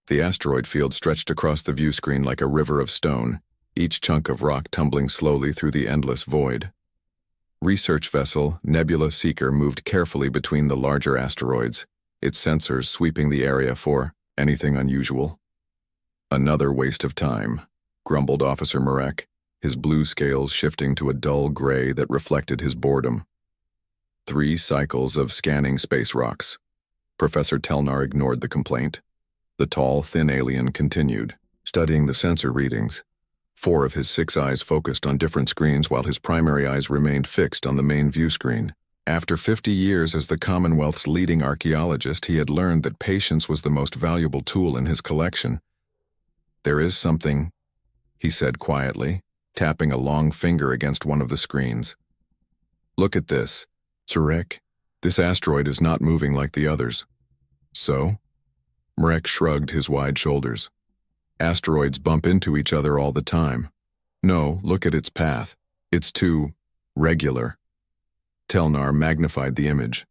The asteroid field stretched across the view screen like a river of stone, each chunk of rock tumbling slowly through the endless void. Research vessel Nebula Seeker moved carefully between the larger asteroids, its sensors sweeping the area for anything unusual. Another waste of time, grumbled Officer Marek, his blue scales shifting to a dull gray that reflected his boredom. 3 cycles of scanning space rocks. Professor Telnar ignored the complaint. The tall, thin alien continued, studying the sensor readings. 4 of his 6 eyes focused on different screens while his primary eyes remained fixed on the main view screen. After 50 years as the Commonwealth's leading archaeologist, he had learned that patience was the most valuable tool in his collection. "There is something," he said quietly, tapping a long finger against one of the screens. "Look at this, Zurek. This asteroid is not moving like the others." "So?" Marek shrugged his wide shoulders. "Asteroids bump into each other all the time. No, look at its path. It's too regular." Telnar magnified the image.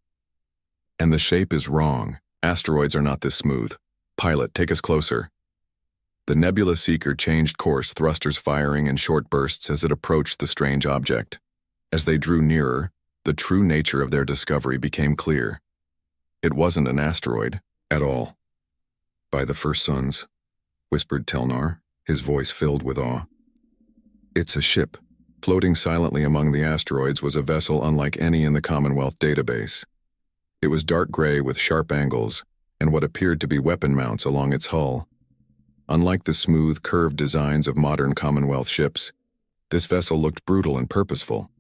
"And the shape is wrong. Asteroids are not this smooth. Pilot, take us closer." The Nebula Seeker changed course, thrusters firing in short bursts as it approached the strange object. As they drew nearer, the true nature of their discovery became clear. It wasn't an asteroid at all. "By the first suns," whispered Telnar, his voice filled with awe. "It's a ship." Floating silently among the asteroids was a vessel unlike any in the Commonwealth database. It was dark gray with sharp angles and what appeared to be weapon mounts along its hull. Unlike the smooth, curved designs of modern Commonwealth ships, this vessel looked brutal and purposeful.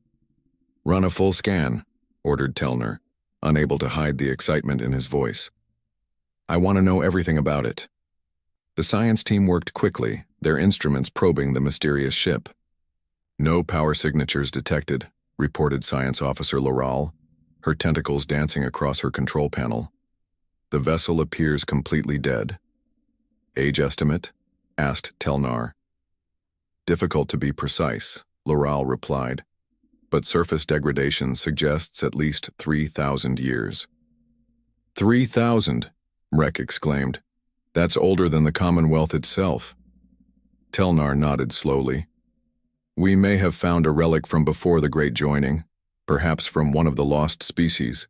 "Run a full scan," ordered Telnar, unable to hide the excitement in his voice. "I want to know everything about it." The science team worked quickly, their instruments probing the mysterious ship. "No power signatures detected," reported Science Officer Loral, her tentacles dancing across her control panel. "The vessel appears completely dead." "Age estimate?" asked Telnar. "Difficult to be precise," Loral replied, "but surface degradation suggests at least 3,000 years. 3,000! Marek exclaimed. "That's older than the Commonwealth itself." Telnar nodded slowly. "We may have found a relic from before the Great Joining, perhaps from one of the lost species."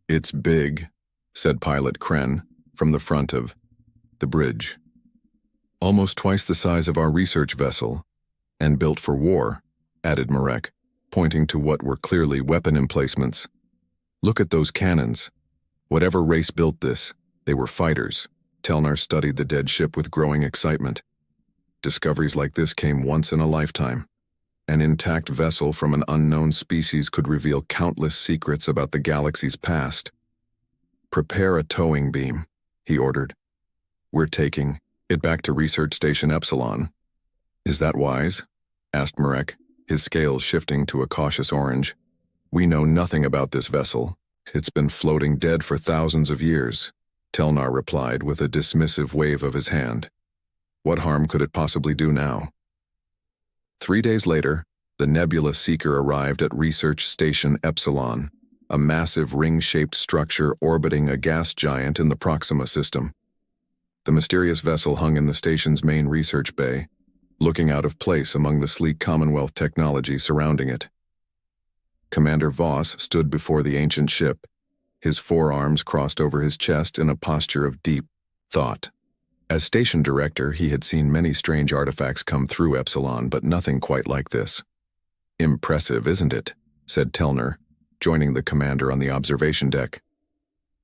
"It's big," said Pilot Kren, from the front of the bridge. "Almost twice the size of our research vessel, and built for war," added Marek, pointing to what were clearly weapon emplacements. "Look at those cannons. Whatever race built this, they were fighters." Telnar studied the dead ship with growing excitement. Discoveries like this came once in a lifetime. An intact vessel from an unknown species could reveal countless secrets about the galaxy's past. "Prepare a towing beam," he ordered. "We're taking it back to Research Station Epsilon." "Is that wise?" asked Marek, his scales shifting to a cautious orange. "We know nothing about this vessel. It's been floating dead for thousands of years," Telnar replied with a dismissive wave of his hand. "What harm could it possibly do now?" 3 days later, the Nebula Seeker arrived at Research Station Epsilon, a massive ring-shaped structure orbiting a gas giant in the Proxima system. The mysterious vessel hung in the station's main research bay, looking out of place among the sleek Commonwealth technology surrounding it. Commander Voss stood before the ancient ship, his forearms crossed over his chest in a posture of deep thought. As station director, he had seen many strange artifacts come through Epsilon, but nothing quite like this. "Impressive, isn't it?" said Telnar, joining the commander on the observation deck.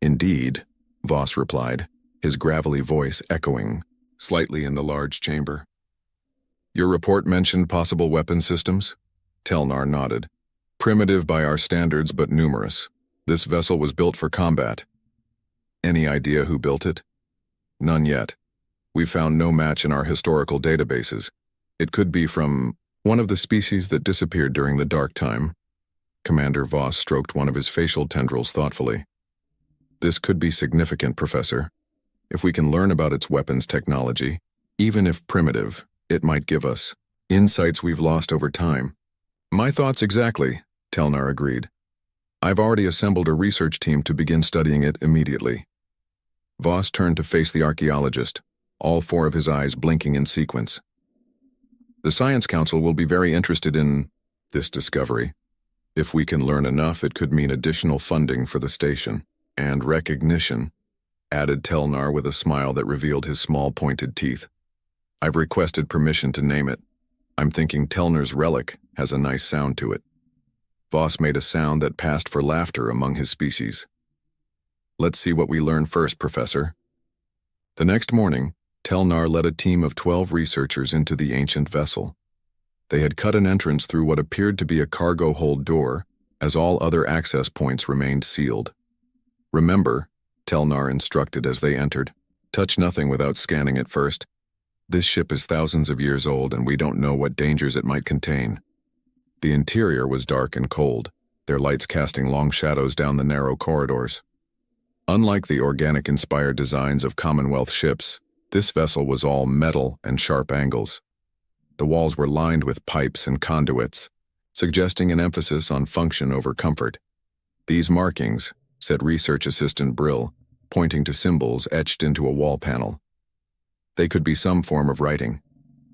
"Indeed," Voss replied, his gravelly voice echoing slightly in the large chamber. "Your report mentioned possible weapon systems?" Telnar nodded. "Primitive by our standards, but numerous. This vessel was built for combat." "Any idea who built it?" "None yet. We found no match in our historical databases. It could be from one of the species that disappeared during the Dark Time." Commander Voss stroked one of his facial tendrils thoughtfully. "This could be significant, Professor. If we can learn about its weapons technology, even if primitive, it might give us insights we've lost over time." "My thoughts exactly," Telnar agreed. "I've already assembled a research team to begin studying it immediately." Voss turned to face the archaeologist, all four of his eyes blinking in sequence. The Science Council will be very interested in this discovery. If we can learn enough, it could mean additional funding for the station, and recognition, added Telnar with a smile that revealed his small pointed teeth. I've requested permission to name it. I'm thinking Telnar's Relic has a nice sound to it. Voss made a sound that passed for laughter among his species. Let's see what we learn first, Professor. The next morning, Telnar led a team of 12 researchers into the ancient vessel. They had cut an entrance through what appeared to be a cargo hold door, as all other access points remained sealed. Remember, Telnar instructed as they entered, touch nothing without scanning it first. This ship is thousands of years old and we don't know what dangers it might contain. The interior was dark and cold, their lights casting long shadows down the narrow corridors. Unlike the organic-inspired designs of Commonwealth ships, this vessel was all metal and sharp angles. The walls were lined with pipes and conduits, suggesting an emphasis on function over comfort. These markings, said Research Assistant Brill, pointing to symbols etched into a wall panel. They could be some form of writing.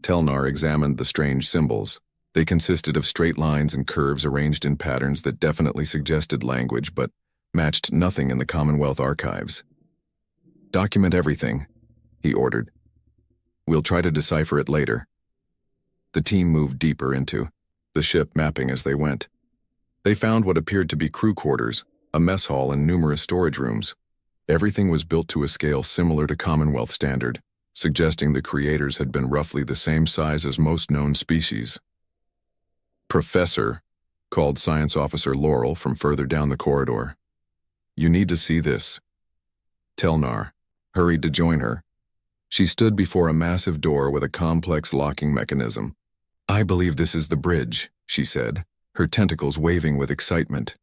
Telnar examined the strange symbols. They consisted of straight lines and curves arranged in patterns that definitely suggested language but matched nothing in the Commonwealth archives. Document everything, he ordered. We'll try to decipher it later. The team moved deeper into the ship, mapping as they went. They found what appeared to be crew quarters, a mess hall, and numerous storage rooms. Everything was built to a scale similar to Commonwealth standard, suggesting the creators had been roughly the same size as most known species. Professor, called Science Officer Laurel from further down the corridor. You need to see this. Telnar hurried to join her. She stood before a massive door with a complex locking mechanism. I believe this is the bridge, she said, her tentacles waving with excitement.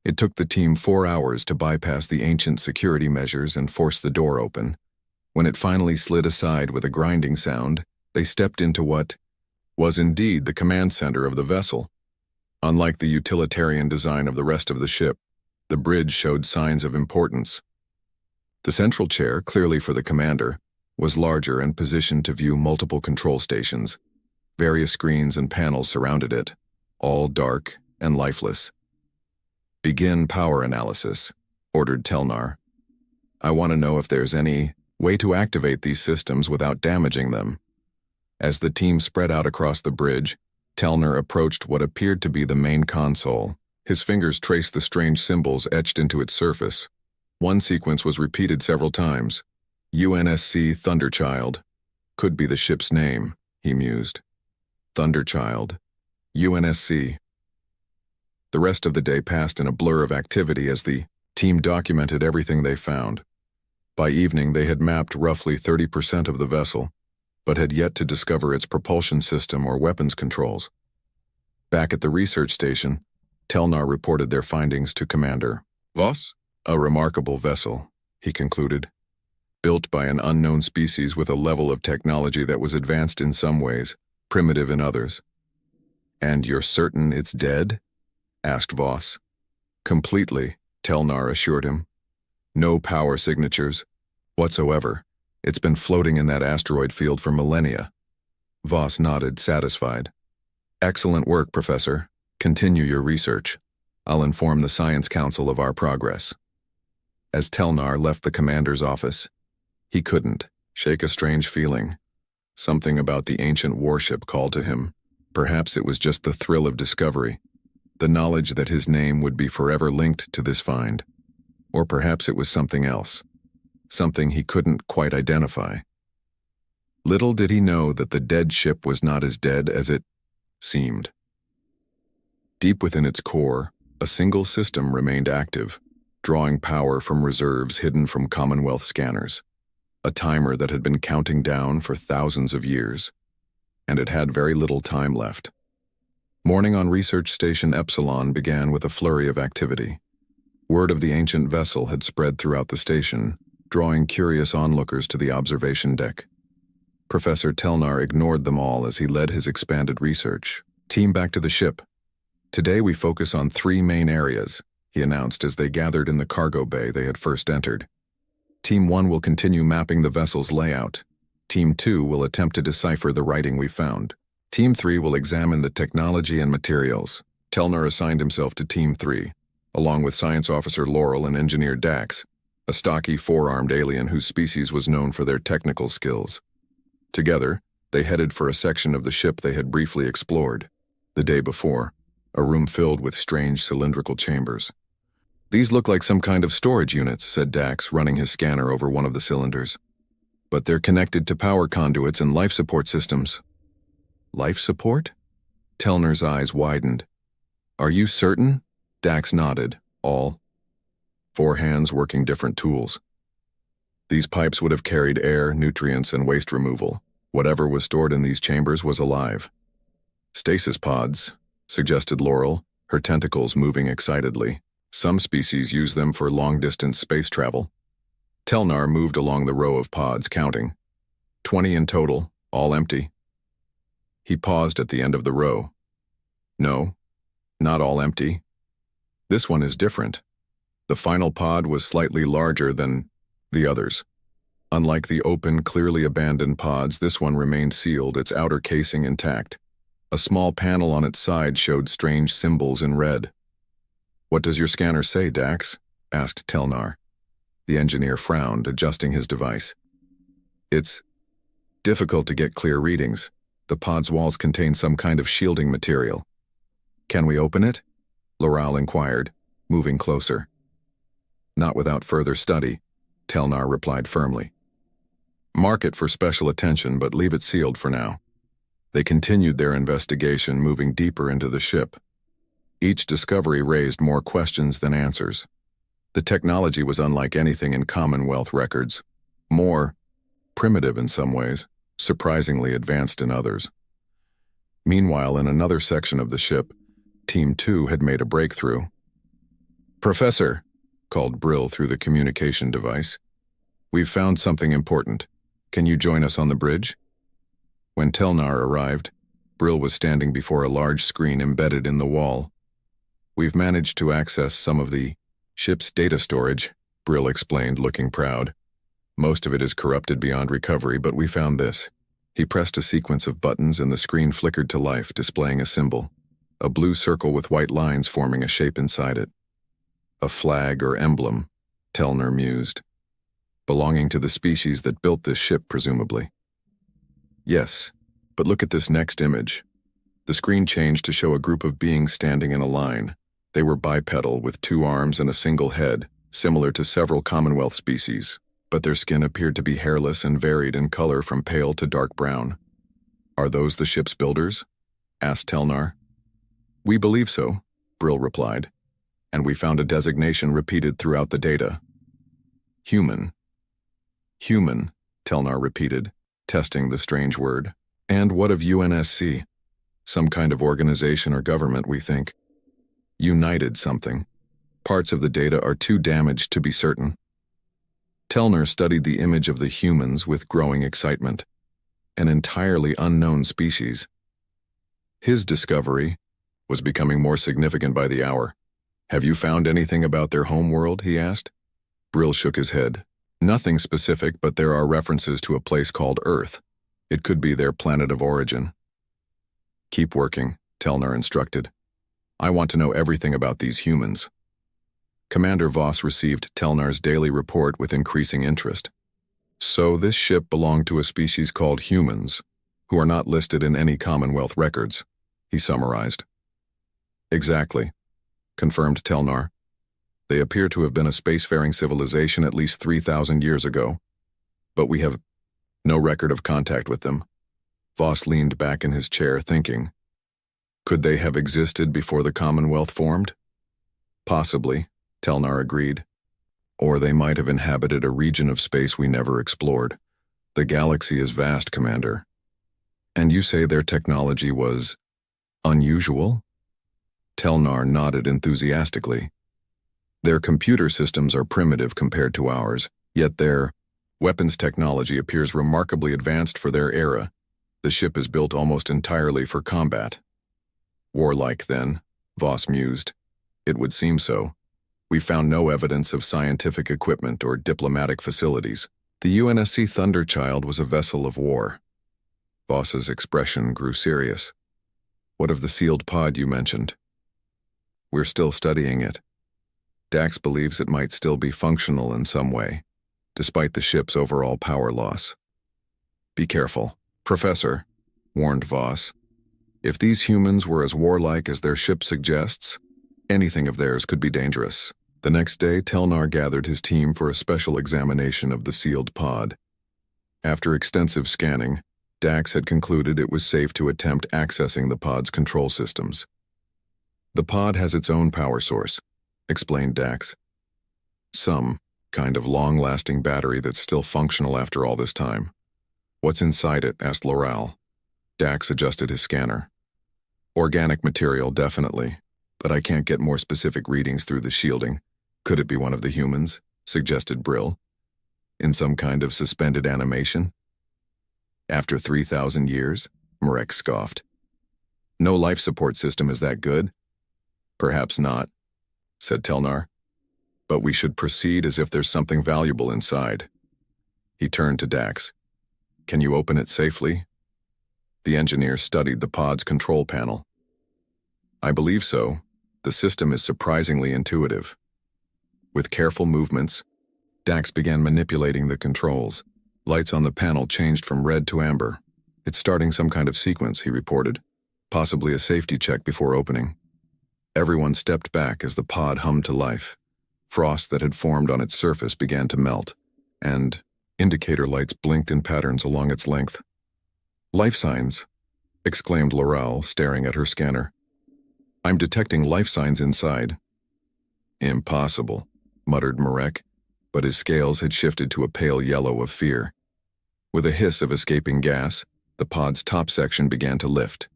It took the team 4 hours to bypass the ancient security measures and force the door open. When it finally slid aside with a grinding sound, they stepped into what was indeed the command center of the vessel. Unlike the utilitarian design of the rest of the ship, the bridge showed signs of importance. The central chair, clearly for the commander, was larger and positioned to view multiple control stations. Various screens and panels surrounded it, all dark and lifeless. Begin power analysis, ordered Telnar. I want to know if there's any way to activate these systems without damaging them. As the team spread out across the bridge, Telnar approached what appeared to be the main console. His fingers traced the strange symbols etched into its surface. One sequence was repeated several times. UNSC Thunderchild. Could be the ship's name, he mused. Thunderchild. UNSC. The rest of the day passed in a blur of activity as the team documented everything they found. By evening, they had mapped roughly 30% of the vessel, but had yet to discover its propulsion system or weapons controls. Back at the research station, Telnar reported their findings to Commander Voss. A remarkable vessel, he concluded, built by an unknown species with a level of technology that was advanced in some ways, primitive in others. And you're certain it's dead? Asked Voss. Completely, Telnar assured him. No power signatures whatsoever. It's been floating in that asteroid field for millennia. Voss nodded, satisfied. Excellent work, Professor. Continue your research. I'll inform the Science Council of our progress. As Telnar left the commander's office, he couldn't shake a strange feeling. Something about the ancient warship called to him. Perhaps it was just the thrill of discovery, the knowledge that his name would be forever linked to this find. Or perhaps it was something else, something he couldn't quite identify. Little did he know that the dead ship was not as dead as it seemed. Deep within its core, a single system remained active, drawing power from reserves hidden from Commonwealth scanners, a timer that had been counting down for thousands of years, and it had very little time left. Morning on Research Station Epsilon began with a flurry of activity. Word of the ancient vessel had spread throughout the station, drawing curious onlookers to the observation deck. Professor Telnar ignored them all as he led his expanded research. Team back to the ship. Today we focus on 3 main areas, he announced as they gathered in the cargo bay they had first entered. Team 1 will continue mapping the vessel's layout. Team 2 will attempt to decipher the writing we found. Team 3 will examine the technology and materials. Telnar assigned himself to Team 3, along with Science Officer Laurel and Engineer Dax, a stocky four-armed alien whose species was known for their technical skills. Together, they headed for a section of the ship they had briefly explored the day before, a room filled with strange cylindrical chambers. "These look like some kind of storage units," said Dax, running his scanner over one of the cylinders. "But they're connected to power conduits and life support systems." "Life support?" Telnar's eyes widened. "Are you certain?" Dax nodded. "All. 4 hands working different tools. These pipes would have carried air, nutrients, and waste removal. Whatever was stored in these chambers was alive." "Stasis pods," suggested Laurel, her tentacles moving excitedly. "Some species use them for long-distance space travel." Telnar moved along the row of pods, counting. 20 in total, all empty. He paused at the end of the row. "No, not all empty. This one is different." The final pod was slightly larger than the others. Unlike the open, clearly abandoned pods, this one remained sealed, its outer casing intact. A small panel on its side showed strange symbols in red. "What does your scanner say, Dax?" asked Telnar. The engineer frowned, adjusting his device. "It's difficult to get clear readings. The pod's walls contain some kind of shielding material." "Can we open it?" Laurel inquired, moving closer. "Not without further study," Telnar replied firmly. "Mark it for special attention, but leave it sealed for now." They continued their investigation, moving deeper into the ship. Each discovery raised more questions than answers. The technology was unlike anything in Commonwealth records, more primitive in some ways, surprisingly advanced in others. Meanwhile, in another section of the ship, Team 2 had made a breakthrough. "Professor," called Brill through the communication device, "we've found something important. Can you join us on the bridge?" When Telnar arrived, Brill was standing before a large screen embedded in the wall. "We've managed to access some of the ship's data storage," Brill explained, looking proud. "Most of it is corrupted beyond recovery, but we found this." He pressed a sequence of buttons and the screen flickered to life, displaying a symbol, a blue circle with white lines forming a shape inside it. "A flag or emblem," Telnar mused. "Belonging to the species that built this ship, presumably." "Yes, but look at this next image." The screen changed to show a group of beings standing in a line. They were bipedal, with 2 arms and a single head, similar to several Commonwealth species, but their skin appeared to be hairless and varied in color from pale to dark brown. "Are those the ship's builders?" asked Telnar. "We believe so," Brill replied, "and we found a designation repeated throughout the data. Human." "Human," Telnar repeated, testing the strange word. "And what of UNSC? Some kind of organization or government, we think. United something. Parts of the data are too damaged to be certain." Telnar studied the image of the humans with growing excitement. An entirely unknown species. His discovery was becoming more significant by the hour. "Have you found anything about their homeworld?" he asked. Brill shook his head. "Nothing specific, but there are references to a place called Earth. It could be their planet of origin." "Keep working," Telnar instructed. "I want to know everything about these humans." Commander Voss received Telnar's daily report with increasing interest. "So this ship belonged to a species called humans, who are not listed in any Commonwealth records," he summarized. "Exactly," confirmed Telnar. "They appear to have been a spacefaring civilization at least 3,000 years ago, but we have no record of contact with them." Voss leaned back in his chair, thinking. Could they have existed before the Commonwealth formed? Possibly, Telnar agreed. Or they might have inhabited a region of space we never explored. The galaxy is vast, Commander. And you say their technology was unusual? Telnar nodded enthusiastically. Their computer systems are primitive compared to ours, yet their weapons technology appears remarkably advanced for their era. The ship is built almost entirely for combat. Warlike, then, Voss mused. It would seem so. We found no evidence of scientific equipment or diplomatic facilities. The UNSC Thunderchild was a vessel of war. Voss's expression grew serious. What of the sealed pod you mentioned? We're still studying it. Dax believes it might still be functional in some way, despite the ship's overall power loss. Be careful, Professor, warned Voss. If these humans were as warlike as their ship suggests, anything of theirs could be dangerous. The next day, Telnar gathered his team for a special examination of the sealed pod. After extensive scanning, Dax had concluded it was safe to attempt accessing the pod's control systems. The pod has its own power source, explained Dax. Some kind of long-lasting battery that's still functional after all this time. What's inside it? Asked Loral. Dax adjusted his scanner. Organic material, definitely, but I can't get more specific readings through the shielding. Could it be one of the humans? Suggested Brill. In some kind of suspended animation? After 3,000 years? Marek scoffed. No life support system is that good? Perhaps not, said Telnar. But we should proceed as if there's something valuable inside. He turned to Dax. Can you open it safely? The engineer studied the pod's control panel. I believe so. The system is surprisingly intuitive. With careful movements, Dax began manipulating the controls. Lights on the panel changed from red to amber. It's starting some kind of sequence, he reported. Possibly a safety check before opening. Everyone stepped back as the pod hummed to life. Frost that had formed on its surface began to melt, and indicator lights blinked in patterns along its length. Life signs, exclaimed Loral, staring at her scanner. I'm detecting life signs inside. Impossible, muttered Marek, but his scales had shifted to a pale yellow of fear. With a hiss of escaping gas, the pod's top section began to lift.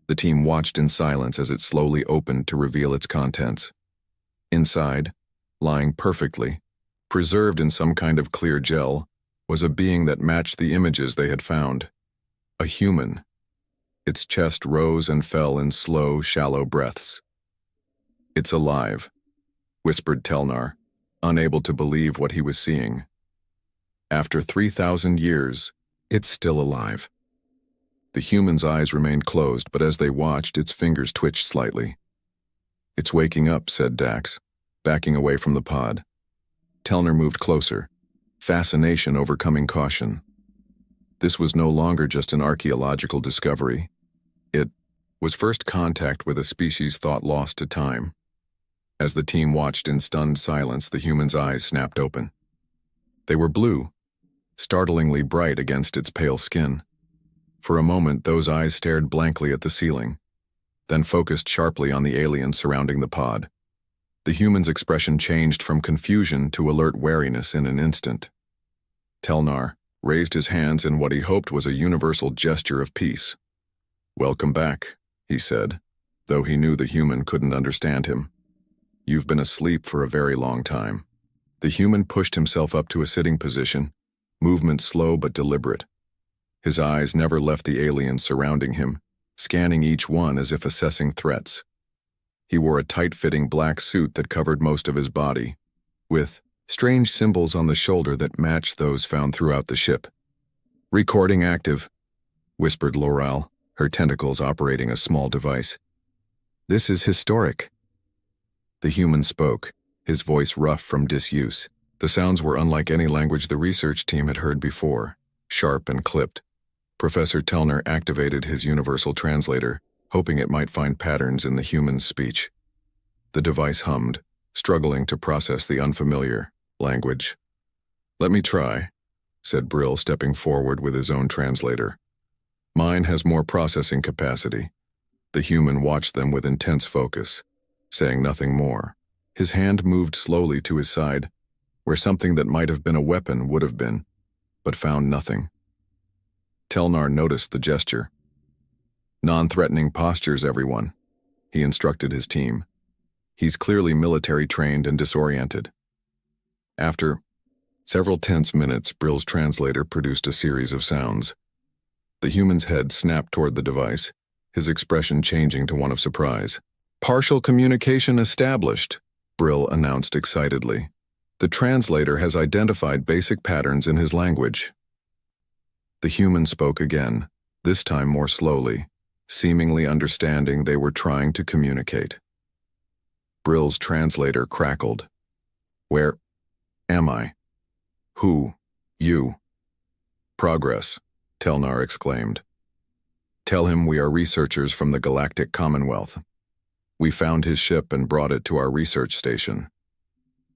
The team watched in silence as it slowly opened to reveal its contents. Inside, lying perfectly, preserved in some kind of clear gel, was a being that matched the images they had found. A human. Its chest rose and fell in slow, shallow breaths. It's alive, whispered Telnar, unable to believe what he was seeing. After 3,000 years, it's still alive. The human's eyes remained closed, but as they watched, its fingers twitched slightly. It's waking up, said Dax, backing away from the pod. Telnar moved closer, fascination overcoming caution. This was no longer just an archaeological discovery. It was first contact with a species thought lost to time. As the team watched in stunned silence, the human's eyes snapped open. They were blue, startlingly bright against its pale skin. For a moment, those eyes stared blankly at the ceiling, then focused sharply on the alien surrounding the pod. The human's expression changed from confusion to alert wariness in an instant. Telnar raised his hands in what he hoped was a universal gesture of peace. Welcome back, he said, though he knew the human couldn't understand him. You've been asleep for a very long time. The human pushed himself up to a sitting position, movement slow but deliberate. His eyes never left the aliens surrounding him, scanning each one as if assessing threats. He wore a tight-fitting black suit that covered most of his body, with strange symbols on the shoulder that matched those found throughout the ship. Recording active, whispered Loral, her tentacles operating a small device. This is historic. The human spoke, his voice rough from disuse. The sounds were unlike any language the research team had heard before, sharp and clipped. Professor Telnar activated his universal translator, hoping it might find patterns in the human's speech. The device hummed, struggling to process the unfamiliar language. Let me try, said Brill, stepping forward with his own translator. Mine has more processing capacity. The human watched them with intense focus, saying nothing more. His hand moved slowly to his side, where something that might have been a weapon would have been, but found nothing. Telnar noticed the gesture. Non-threatening postures, everyone, he instructed his team. He's clearly military trained and disoriented. After several tense minutes, Brill's translator produced a series of sounds. The human's head snapped toward the device, his expression changing to one of surprise. Partial communication established, Brill announced excitedly. The translator has identified basic patterns in his language. The human spoke again, this time more slowly, seemingly understanding they were trying to communicate. Brill's translator crackled. Where am I? Who? You? Progress, Telnar exclaimed. Tell him we are researchers from the Galactic Commonwealth. We found his ship and brought it to our research station.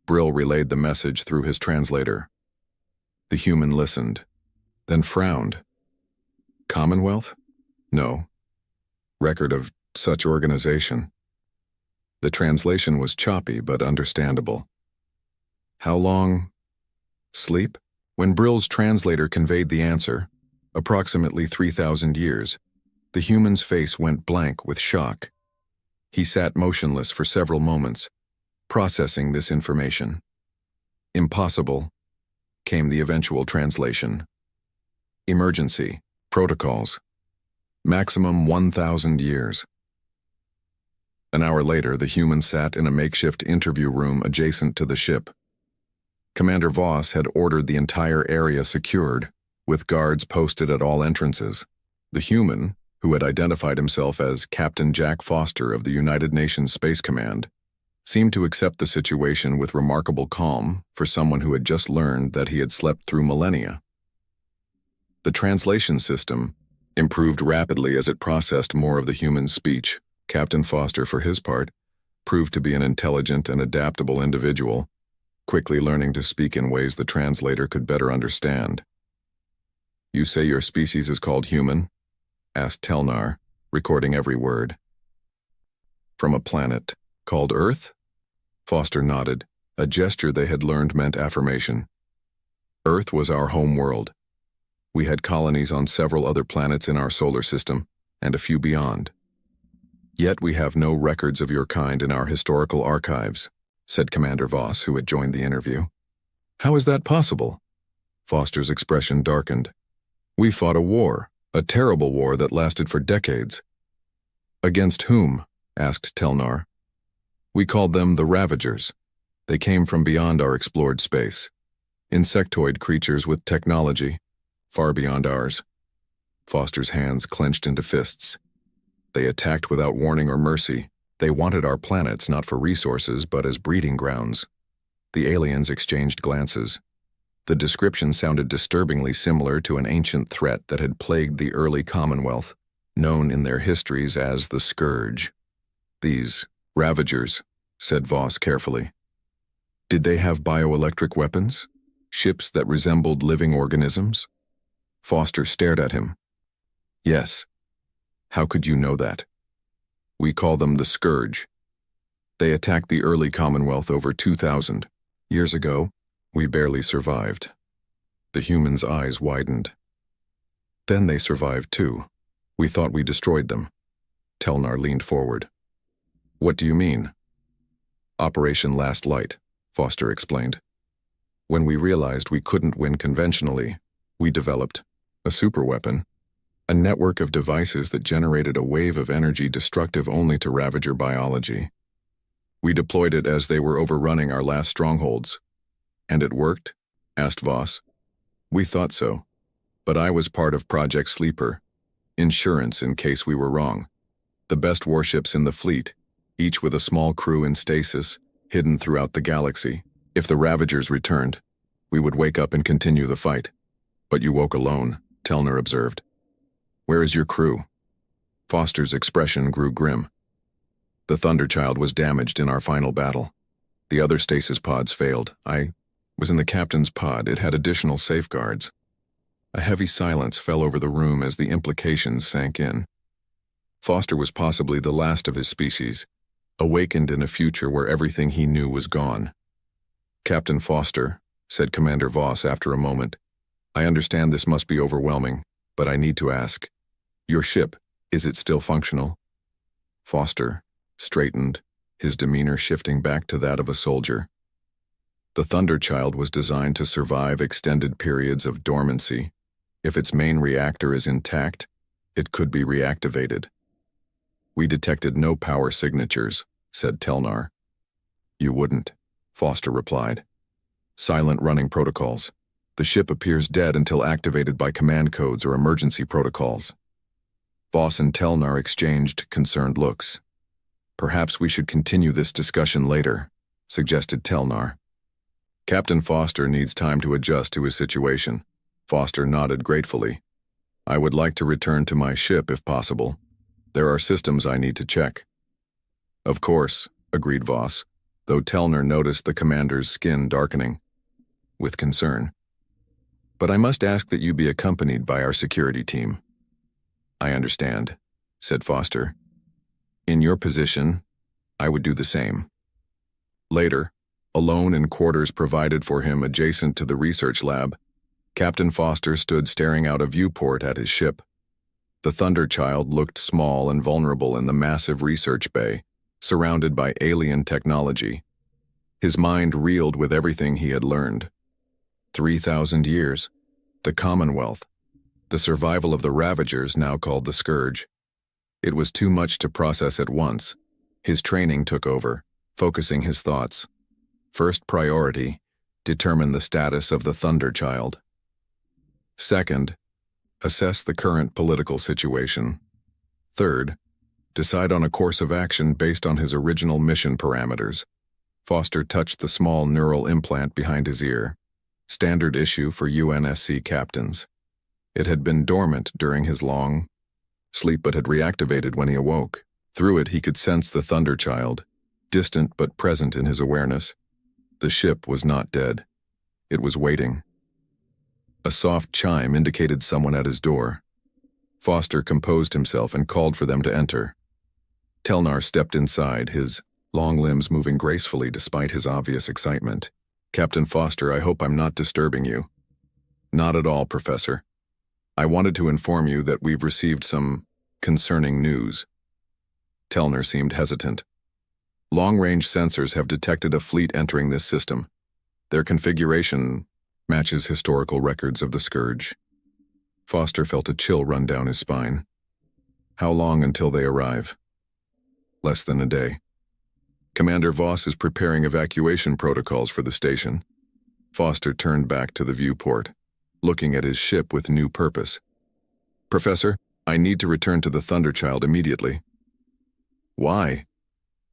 Brill relayed the message through his translator. The human listened, then frowned. Commonwealth? No. Record of such organization. The translation was choppy but understandable. How long? Sleep? When Brill's translator conveyed the answer, approximately 3,000 years, the human's face went blank with shock. He sat motionless for several moments, processing this information. Impossible, came the eventual translation. Emergency, protocols. Maximum 1,000 years. An hour later, the human sat in a makeshift interview room adjacent to the ship. Commander Voss had ordered the entire area secured, with guards posted at all entrances. The human, who had identified himself as Captain Jack Foster of the United Nations Space Command, seemed to accept the situation with remarkable calm for someone who had just learned that he had slept through millennia. The translation system improved rapidly as it processed more of the human's speech. Captain Foster, for his part, proved to be an intelligent and adaptable individual, quickly learning to speak in ways the translator could better understand. You say your species is called human? Asked Telnar, recording every word. From a planet called Earth? Foster nodded, a gesture they had learned meant affirmation. Earth was our home world. We had colonies on several other planets in our solar system, and a few beyond. Yet we have no records of your kind in our historical archives, said Commander Voss, who had joined the interview. How is that possible? Foster's expression darkened. We fought a war, a terrible war that lasted for decades. Against whom? Asked Telnar. We called them the Ravagers. They came from beyond our explored space. Insectoid creatures with technology, far beyond ours. Foster's hands clenched into fists. They attacked without warning or mercy. They wanted our planets not for resources but as breeding grounds. The aliens exchanged glances. The description sounded disturbingly similar to an ancient threat that had plagued the early Commonwealth, known in their histories as the Scourge. These Ravagers, said Voss carefully. Did they have bioelectric weapons? Ships that resembled living organisms? Foster stared at him. Yes. How could you know that? We call them the Scourge. They attacked the early Commonwealth over 2,000 years ago. We barely survived. The human's eyes widened. Then they survived too. We thought we destroyed them. Telnar leaned forward. What do you mean? Operation Last Light, Foster explained. When we realized we couldn't win conventionally, we developed a superweapon, a network of devices that generated a wave of energy destructive only to Ravager biology. We deployed it as they were overrunning our last strongholds. And it worked? Asked Voss. We thought so. But I was part of Project Sleeper. Insurance in case we were wrong. The best warships in the fleet, each with a small crew in stasis, hidden throughout the galaxy. If the Ravagers returned, we would wake up and continue the fight. But you woke alone, Telnar observed. Where is your crew? Foster's expression grew grim. The Thunderchild was damaged in our final battle. The other stasis pods failed. I was in the captain's pod. It had additional safeguards. A heavy silence fell over the room as the implications sank in. Foster was possibly the last of his species, awakened in a future where everything he knew was gone. Captain Foster, said Commander Voss after a moment, I understand this must be overwhelming, but I need to ask. Your ship, is it still functional? Foster straightened, his demeanor shifting back to that of a soldier. The Thunderchild was designed to survive extended periods of dormancy. If its main reactor is intact, it could be reactivated. We detected no power signatures, said Telnar. You wouldn't, Foster replied. Silent running protocols. The ship appears dead until activated by command codes or emergency protocols. Voss and Telnar exchanged concerned looks. Perhaps we should continue this discussion later, suggested Telnar. Captain Foster needs time to adjust to his situation. Foster nodded gratefully. I would like to return to my ship if possible. There are systems I need to check. Of course, agreed Voss, though Telnar noticed the commander's skin darkening with concern. But I must ask that you be accompanied by our security team. I understand, said Foster. In your position, I would do the same. Later, alone in quarters provided for him adjacent to the research lab, Captain Foster stood staring out a viewport at his ship. The Thunderchild looked small and vulnerable in the massive research bay, surrounded by alien technology. His mind reeled with everything he had learned. 3,000 years, the Commonwealth, the survival of the Ravagers now called the Scourge. It was too much to process at once. His training took over, focusing his thoughts. First priority, determine the status of the Thunderchild. Second, assess the current political situation. Third, decide on a course of action based on his original mission parameters. Foster touched the small neural implant behind his ear. Standard issue for UNSC captains. It had been dormant during his long sleep but had reactivated when he awoke. Through it he could sense the Thunderchild, distant but present in his awareness. The ship was not dead. It was waiting. A soft chime indicated someone at his door. Foster composed himself and called for them to enter. Telnar stepped inside, his long limbs moving gracefully despite his obvious excitement. Captain Foster, I hope I'm not disturbing you. Not at all, Professor. I wanted to inform you that we've received some concerning news. Telnar seemed hesitant. Long-range sensors have detected a fleet entering this system. Their configuration matches historical records of the Scourge. Foster felt a chill run down his spine. How long until they arrive? Less than a day. Commander Voss is preparing evacuation protocols for the station. Foster turned back to the viewport, looking at his ship with new purpose. Professor, I need to return to the Thunderchild immediately. Why?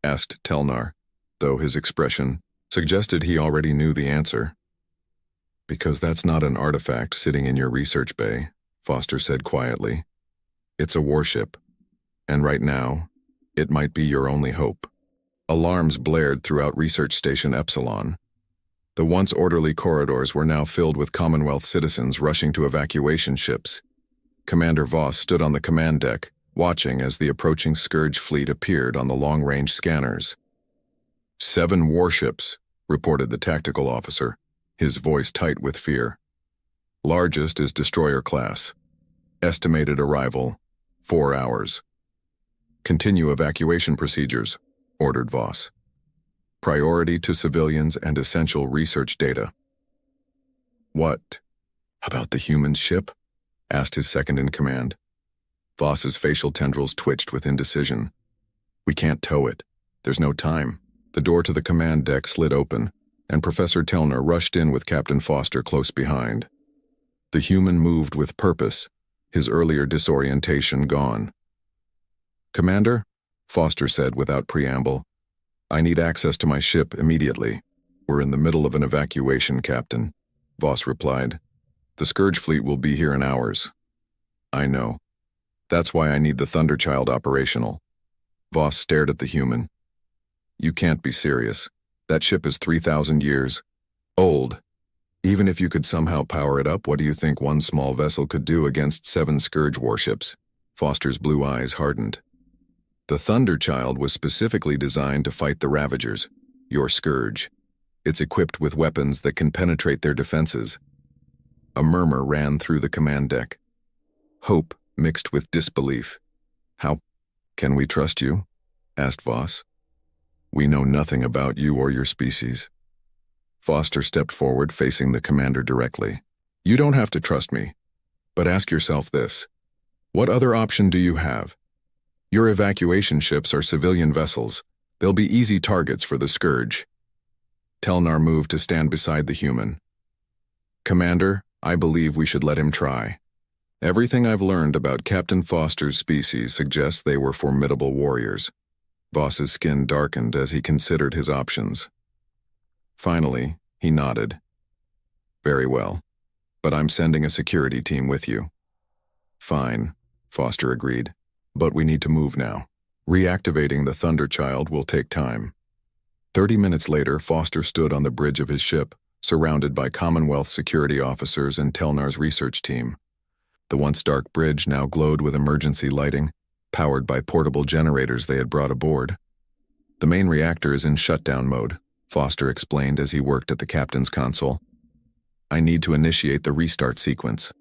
Asked Telnar, though his expression suggested he already knew the answer. Because that's not an artifact sitting in your research bay, Foster said quietly. It's a warship, and right now, it might be your only hope. Alarms blared throughout Research Station Epsilon. The once orderly corridors were now filled with Commonwealth citizens rushing to evacuation ships. Commander Voss stood on the command deck, watching as the approaching Scourge fleet appeared on the long-range scanners. 7 warships, reported the tactical officer, his voice tight with fear. Largest is destroyer class. Estimated arrival, 4 hours. Continue evacuation procedures, ordered Voss. Priority to civilians and essential research data. What about the human ship? Asked his second-in-command. Voss's facial tendrils twitched with indecision. We can't tow it. There's no time. The door to the command deck slid open, and Professor Telnar rushed in with Captain Foster close behind. The human moved with purpose, his earlier disorientation gone. Commander, Foster said without preamble, I need access to my ship immediately. We're in the middle of an evacuation, Captain, Voss replied. The Scourge fleet will be here in hours. I know. That's why I need the Thunderchild operational. Voss stared at the human. You can't be serious. That ship is 3,000 years old. Even if you could somehow power it up, what do you think one small vessel could do against 7 Scourge warships? Foster's blue eyes hardened. The Thunderchild was specifically designed to fight the Ravagers, your Scourge. It's equipped with weapons that can penetrate their defenses. A murmur ran through the command deck. Hope mixed with disbelief. How can we trust you? Asked Voss. We know nothing about you or your species. Foster stepped forward, facing the commander directly. You don't have to trust me, but ask yourself this. What other option do you have? Your evacuation ships are civilian vessels. They'll be easy targets for the Scourge. Telnar moved to stand beside the human. Commander, I believe we should let him try. Everything I've learned about Captain Foster's species suggests they were formidable warriors. Voss's skin darkened as he considered his options. Finally, he nodded. Very well, but I'm sending a security team with you. Fine, Foster agreed, but we need to move now. Reactivating the Thunderchild will take time. 30 minutes later, Foster stood on the bridge of his ship, surrounded by Commonwealth security officers and Telnar's research team. The once dark bridge now glowed with emergency lighting, powered by portable generators they had brought aboard. The main reactor is in shutdown mode, Foster explained as he worked at the captain's console. I need to initiate the restart sequence.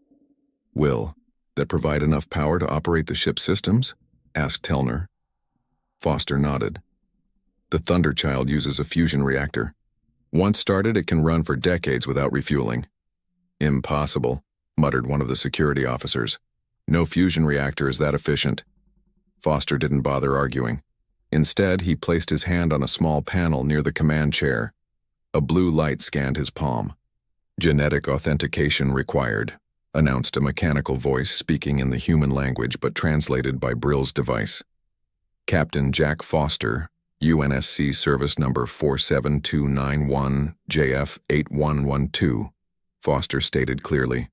Will that provide enough power to operate the ship's systems? Asked Telnar. Foster nodded. The Thunderchild uses a fusion reactor. Once started, it can run for decades without refueling. Impossible, muttered one of the security officers. No fusion reactor is that efficient. Foster didn't bother arguing. Instead, he placed his hand on a small panel near the command chair. A blue light scanned his palm. Genetic authentication required, announced a mechanical voice speaking in the human language but translated by Brill's device. Captain Jack Foster, UNSC service number 47291 JF8112, Foster stated clearly.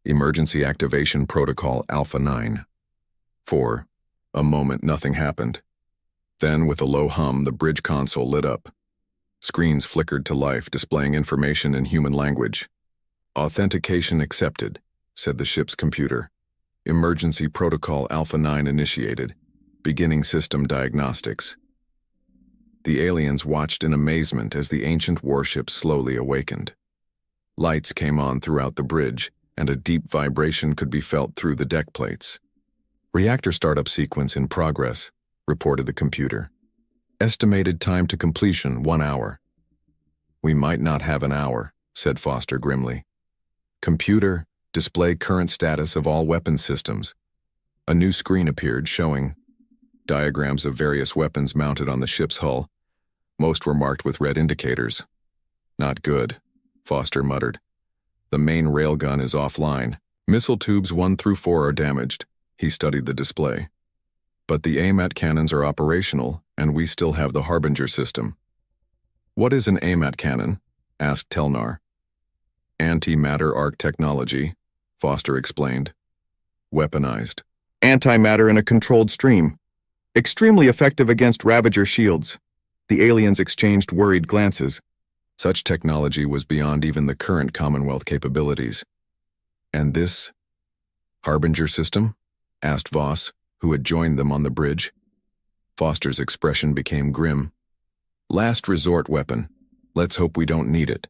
Emergency activation protocol Alpha 9. For a moment, nothing happened. Then, with a low hum, the bridge console lit up. Screens flickered to life, displaying information in human language. Authentication accepted, said the ship's computer. Emergency protocol Alpha 9 initiated. Beginning system diagnostics. The aliens watched in amazement as the ancient warship slowly awakened. Lights came on throughout the bridge, and a deep vibration could be felt through the deck plates. Reactor startup sequence in progress, reported the computer. Estimated time to completion 1 hour. We might not have an hour, said Foster grimly. Computer, display current status of all weapon systems. A new screen appeared showing diagrams of various weapons mounted on the ship's hull. Most were marked with red indicators. Not good, Foster muttered. The main railgun is offline. Missile tubes 1 through 4 are damaged. He studied the display. But the AMAT cannons are operational, and we still have the Harbinger system. What is an AMAT cannon? Asked Telnar. Antimatter arc technology, Foster explained. Weaponized. Antimatter in a controlled stream. Extremely effective against Ravager shields. The aliens exchanged worried glances. Such technology was beyond even the current Commonwealth capabilities. And this Harbinger system? Asked Voss, who had joined them on the bridge. Foster's expression became grim. Last resort weapon. Let's hope we don't need it.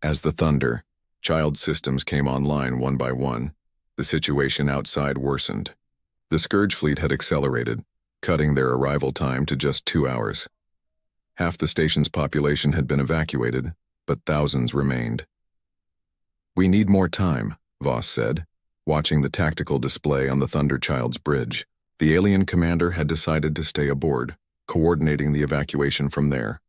As the Thunderchild systems came online one by one, the situation outside worsened. The Scourge fleet had accelerated, cutting their arrival time to just 2 hours. Half the station's population had been evacuated, but thousands remained. We need more time, Voss said, watching the tactical display on the Thunderchild's bridge. The alien commander had decided to stay aboard, coordinating the evacuation from there.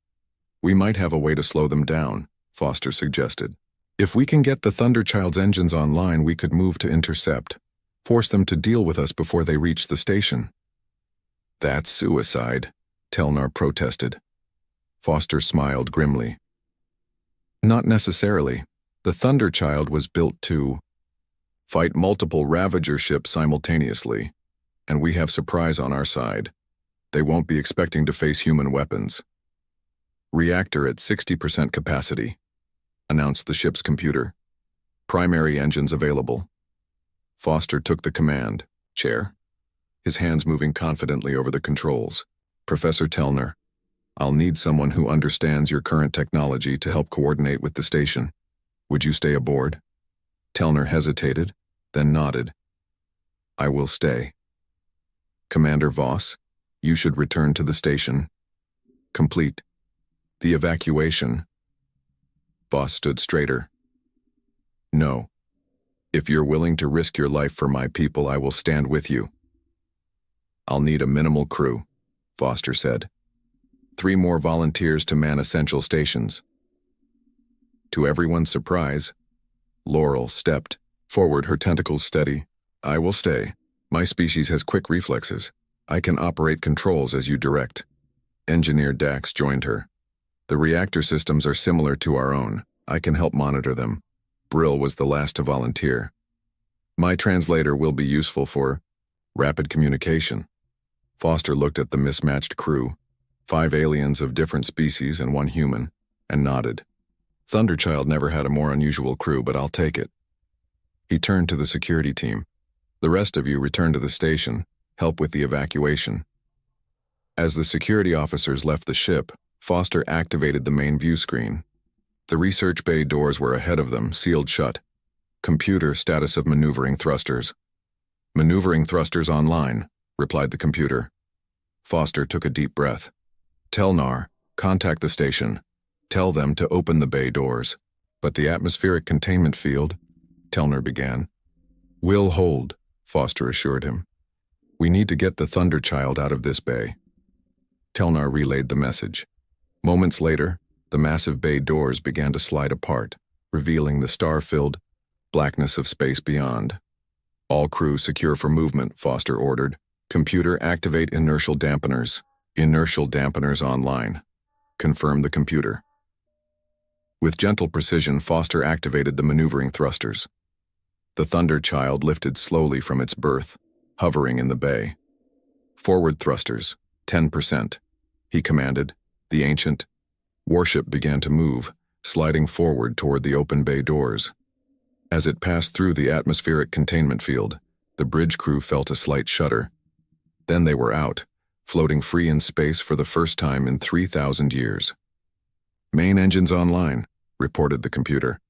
We might have a way to slow them down, Foster suggested. If we can get the Thunderchild's engines online, we could move to intercept, force them to deal with us before they reach the station. That's suicide, Telnar protested. Foster smiled grimly. Not necessarily. The Thunderchild was built to fight multiple Ravager ships simultaneously, and we have surprise on our side. They won't be expecting to face human weapons. Reactor at 60% capacity, announced the ship's computer. Primary engines available. Foster took the command chair, his hands moving confidently over the controls. Professor Telnar, I'll need someone who understands your current technology to help coordinate with the station. Would you stay aboard? Telnar hesitated, then nodded. I will stay. Commander Voss, you should return to the station. Complete the evacuation. Voss stood straighter. No. If you're willing to risk your life for my people, I will stand with you. I'll need a minimal crew, Foster said. 3 more volunteers to man essential stations. To everyone's surprise, Laurel stepped forward, her tentacles steady. I will stay. My species has quick reflexes. I can operate controls as you direct. Engineer Dax joined her. The reactor systems are similar to our own. I can help monitor them. Brill was the last to volunteer. My translator will be useful for rapid communication. Foster looked at the mismatched crew, 5 aliens of different species and 1 human, and nodded. Thunderchild never had a more unusual crew, but I'll take it. He turned to the security team. The rest of you return to the station, help with the evacuation. As the security officers left the ship, Foster activated the main view screen. The research bay doors were ahead of them, sealed shut. Computer status of maneuvering thrusters. Maneuvering thrusters online, replied the computer. Foster took a deep breath. Telnar, contact the station. Tell them to open the bay doors. But the atmospheric containment field, Telnar began. Will hold, Foster assured him. We need to get the Thunderchild out of this bay. Telnar relayed the message. Moments later, the massive bay doors began to slide apart, revealing the star-filled blackness of space beyond. All crew secure for movement, Foster ordered. Computer activate inertial dampeners. Inertial dampeners online. Confirm the computer. With gentle precision, Foster activated the maneuvering thrusters. The Thunderchild lifted slowly from its berth, hovering in the bay. Forward thrusters, 10%, he commanded. The ancient warship began to move, sliding forward toward the open bay doors. As it passed through the atmospheric containment field, the bridge crew felt a slight shudder. Then they were out, floating free in space for the first time in 3,000 years. Main engines online, reported the computer.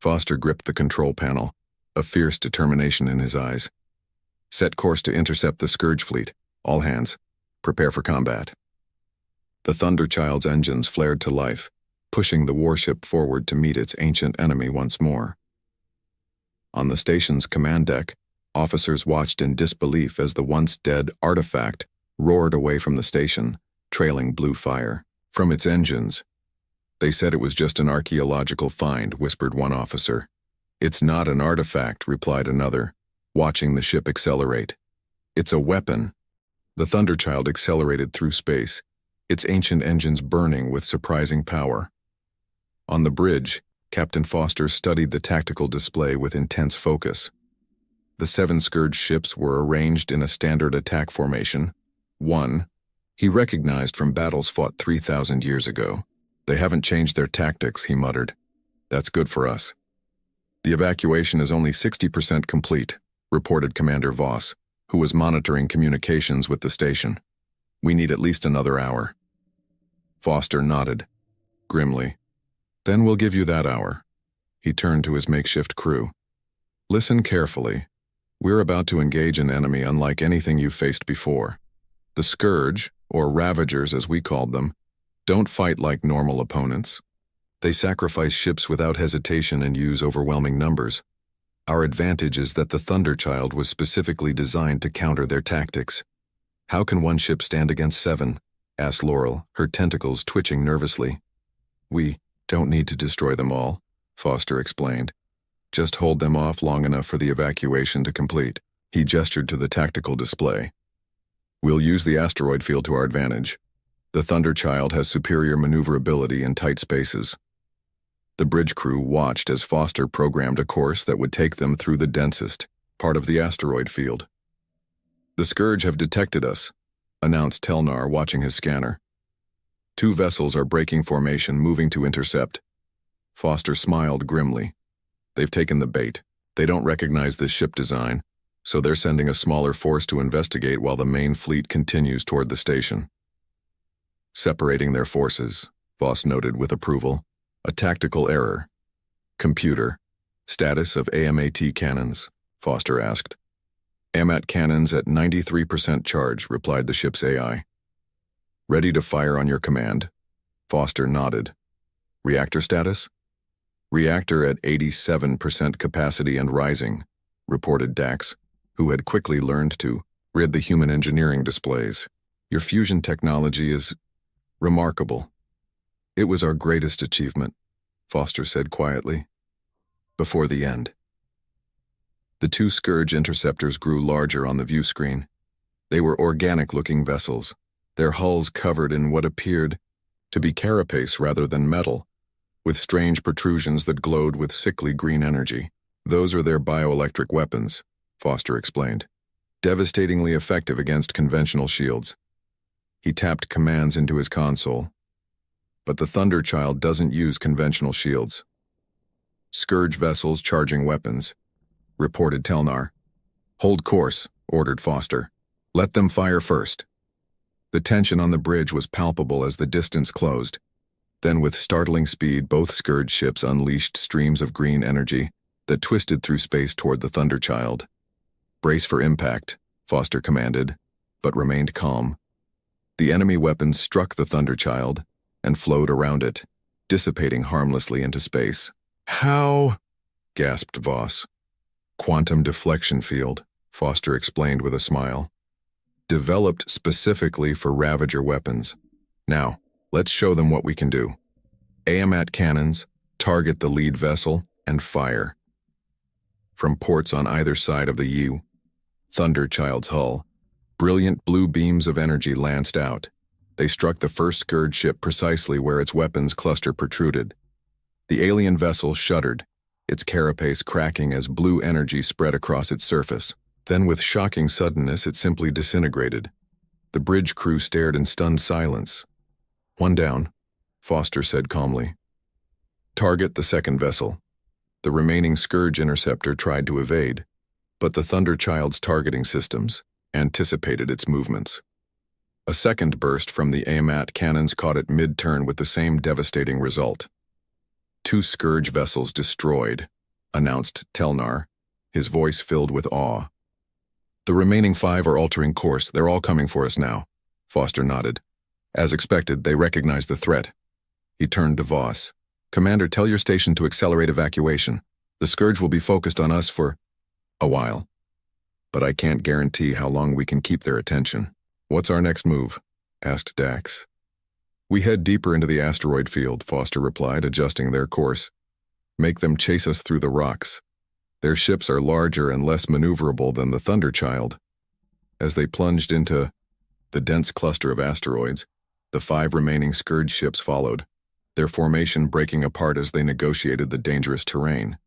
Foster gripped the control panel, a fierce determination in his eyes. Set course to intercept the Scourge fleet. All hands, prepare for combat. The Thunderchild's engines flared to life, pushing the warship forward to meet its ancient enemy once more. On the station's command deck, officers watched in disbelief as the once-dead artifact roared away from the station, trailing blue fire from its engines. They said it was just an archaeological find, whispered one officer. It's not an artifact, replied another, watching the ship accelerate. It's a weapon. The Thunderchild accelerated through space, its ancient engines burning with surprising power. On the bridge, Captain Foster studied the tactical display with intense focus. The 7 Scourge ships were arranged in a standard attack formation. 1. He recognized from battles fought 3,000 years ago. They haven't changed their tactics, he muttered. That's good for us. The evacuation is only 60% complete, reported Commander Voss, who was monitoring communications with the station. We need at least another hour. Foster nodded, grimly. Then we'll give you that hour. He turned to his makeshift crew. Listen carefully. We're about to engage an enemy unlike anything you've faced before. The Scourge, or Ravagers as we called them, don't fight like normal opponents. They sacrifice ships without hesitation and use overwhelming numbers. Our advantage is that the Thunderchild was specifically designed to counter their tactics. How can one ship stand against 7? Asked Laurel, her tentacles twitching nervously. We don't need to destroy them all, Foster explained. Just hold them off long enough for the evacuation to complete. He gestured to the tactical display. We'll use the asteroid field to our advantage. The Thunderchild has superior maneuverability in tight spaces. The bridge crew watched as Foster programmed a course that would take them through the densest part of the asteroid field. The Scourge have detected us, announced Telnar, watching his scanner. 2 vessels are breaking formation, moving to intercept. Foster smiled grimly. They've taken the bait. They don't recognize this ship design, so they're sending a smaller force to investigate while the main fleet continues toward the station. Separating their forces, Voss noted with approval. A tactical error. Computer. Status of AMAT cannons, Foster asked. AMAT cannons at 93% charge, replied the ship's AI. Ready to fire on your command? Foster nodded. Reactor status? Reactor at 87% capacity and rising, reported Dax, who had quickly learned to rid the human engineering displays. Your fusion technology is remarkable. It was our greatest achievement. Foster said quietly. Before the end. The two Scourge interceptors grew larger on the view screen. They were organic-looking vessels, their hulls covered in what appeared to be carapace rather than metal, with strange protrusions that glowed with sickly green energy. Those are their bioelectric weapons, Foster explained. Devastatingly effective against conventional shields. He tapped commands into his console. But the Thunderchild doesn't use conventional shields. Scourge vessels charging weapons, reported Telnar. Hold course, ordered Foster. Let them fire first. The tension on the bridge was palpable as the distance closed. Then with startling speed, both Scourge ships unleashed streams of green energy that twisted through space toward the Thunderchild. Brace for impact, Foster commanded, but remained calm. The enemy weapons struck the Thunderchild and flowed around it, dissipating harmlessly into space. How? Gasped Voss. Quantum deflection field, Foster explained with a smile. Developed specifically for Ravager weapons. Now, let's show them what we can do. AMAT cannons, target the lead vessel, and fire. From ports on either side of the Thunderchild's hull, brilliant blue beams of energy lanced out. They struck the first Scourge ship precisely where its weapons cluster protruded. The alien vessel shuddered, its carapace cracking as blue energy spread across its surface. Then with shocking suddenness, it simply disintegrated. The bridge crew stared in stunned silence. One down, Foster said calmly. Target the second vessel. The remaining Scourge interceptor tried to evade, but the Thunderchild's targeting systems anticipated its movements. A second burst from the AMAT cannons caught it mid-turn with the same devastating result. 2 Scourge vessels destroyed, announced Telnar, his voice filled with awe. The remaining 5 are altering course. They're all coming for us now. Foster nodded. As expected, they recognized the threat. He turned to Voss. Commander, tell your station to accelerate evacuation. The Scourge will be focused on us for a while. But I can't guarantee how long we can keep their attention. What's our next move? Asked Dax. We head deeper into the asteroid field, Foster replied, adjusting their course. Make them chase us through the rocks. Their ships are larger and less maneuverable than the Thunderchild. As they plunged into the dense cluster of asteroids, the 5 remaining Scourge ships followed, their formation breaking apart as they negotiated the dangerous terrain.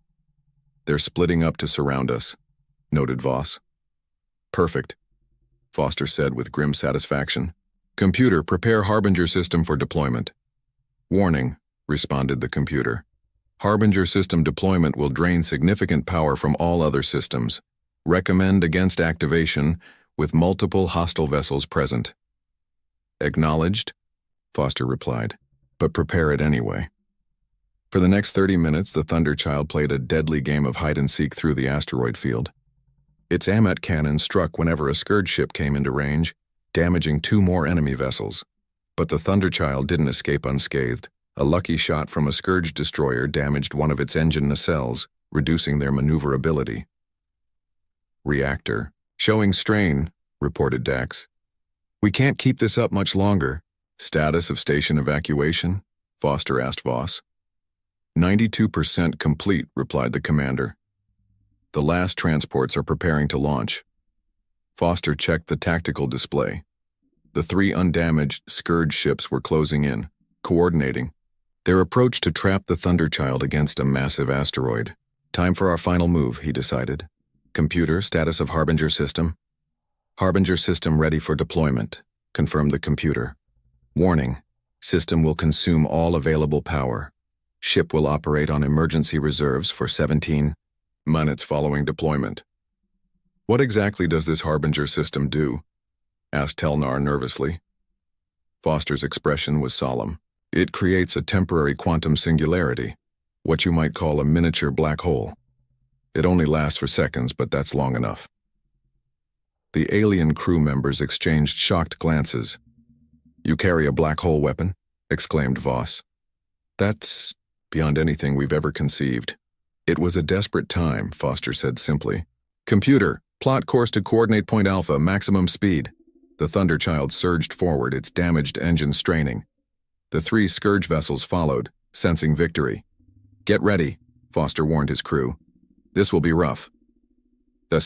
They're splitting up to surround us, noted Voss. Perfect, Foster said with grim satisfaction. Computer, prepare Harbinger system for deployment. Warning, responded the computer. Harbinger system deployment will drain significant power from all other systems. Recommend against activation with multiple hostile vessels present. Acknowledged, Foster replied, but prepare it anyway. For the next 30 minutes, the Thunderchild played a deadly game of hide-and-seek through the asteroid field. Its AMAT cannon struck whenever a Scourge ship came into range, damaging 2 more enemy vessels. But the Thunderchild didn't escape unscathed. A lucky shot from a Scourge destroyer damaged one of its engine nacelles, reducing their maneuverability. Reactor. Showing strain, reported Dax. We can't keep this up much longer. Status of station evacuation? Foster asked Voss. 92% complete, replied the commander. The last transports are preparing to launch. Foster checked the tactical display. The 3 undamaged Scourge ships were closing in, coordinating their approach to trap the Thunderchild against a massive asteroid. Time for our final move, he decided. Computer, status of Harbinger system. Harbinger system ready for deployment, confirmed the computer. Warning, system will consume all available power. Ship will operate on emergency reserves for 17 minutes following deployment. What exactly does this Harbinger system do? Asked Telnar nervously. Foster's expression was solemn. It creates a temporary quantum singularity, what you might call a miniature black hole. It only lasts for seconds, but that's long enough. The alien crew members exchanged shocked glances. You carry a black hole weapon? Exclaimed Voss. That's beyond anything we've ever conceived. It was a desperate time, Foster said simply. Computer, plot course to coordinate point Alpha, maximum speed. The Thunderchild surged forward, its damaged engine straining. The 3 Scourge vessels followed, sensing victory. Get ready, Foster warned his crew. This will be rough. The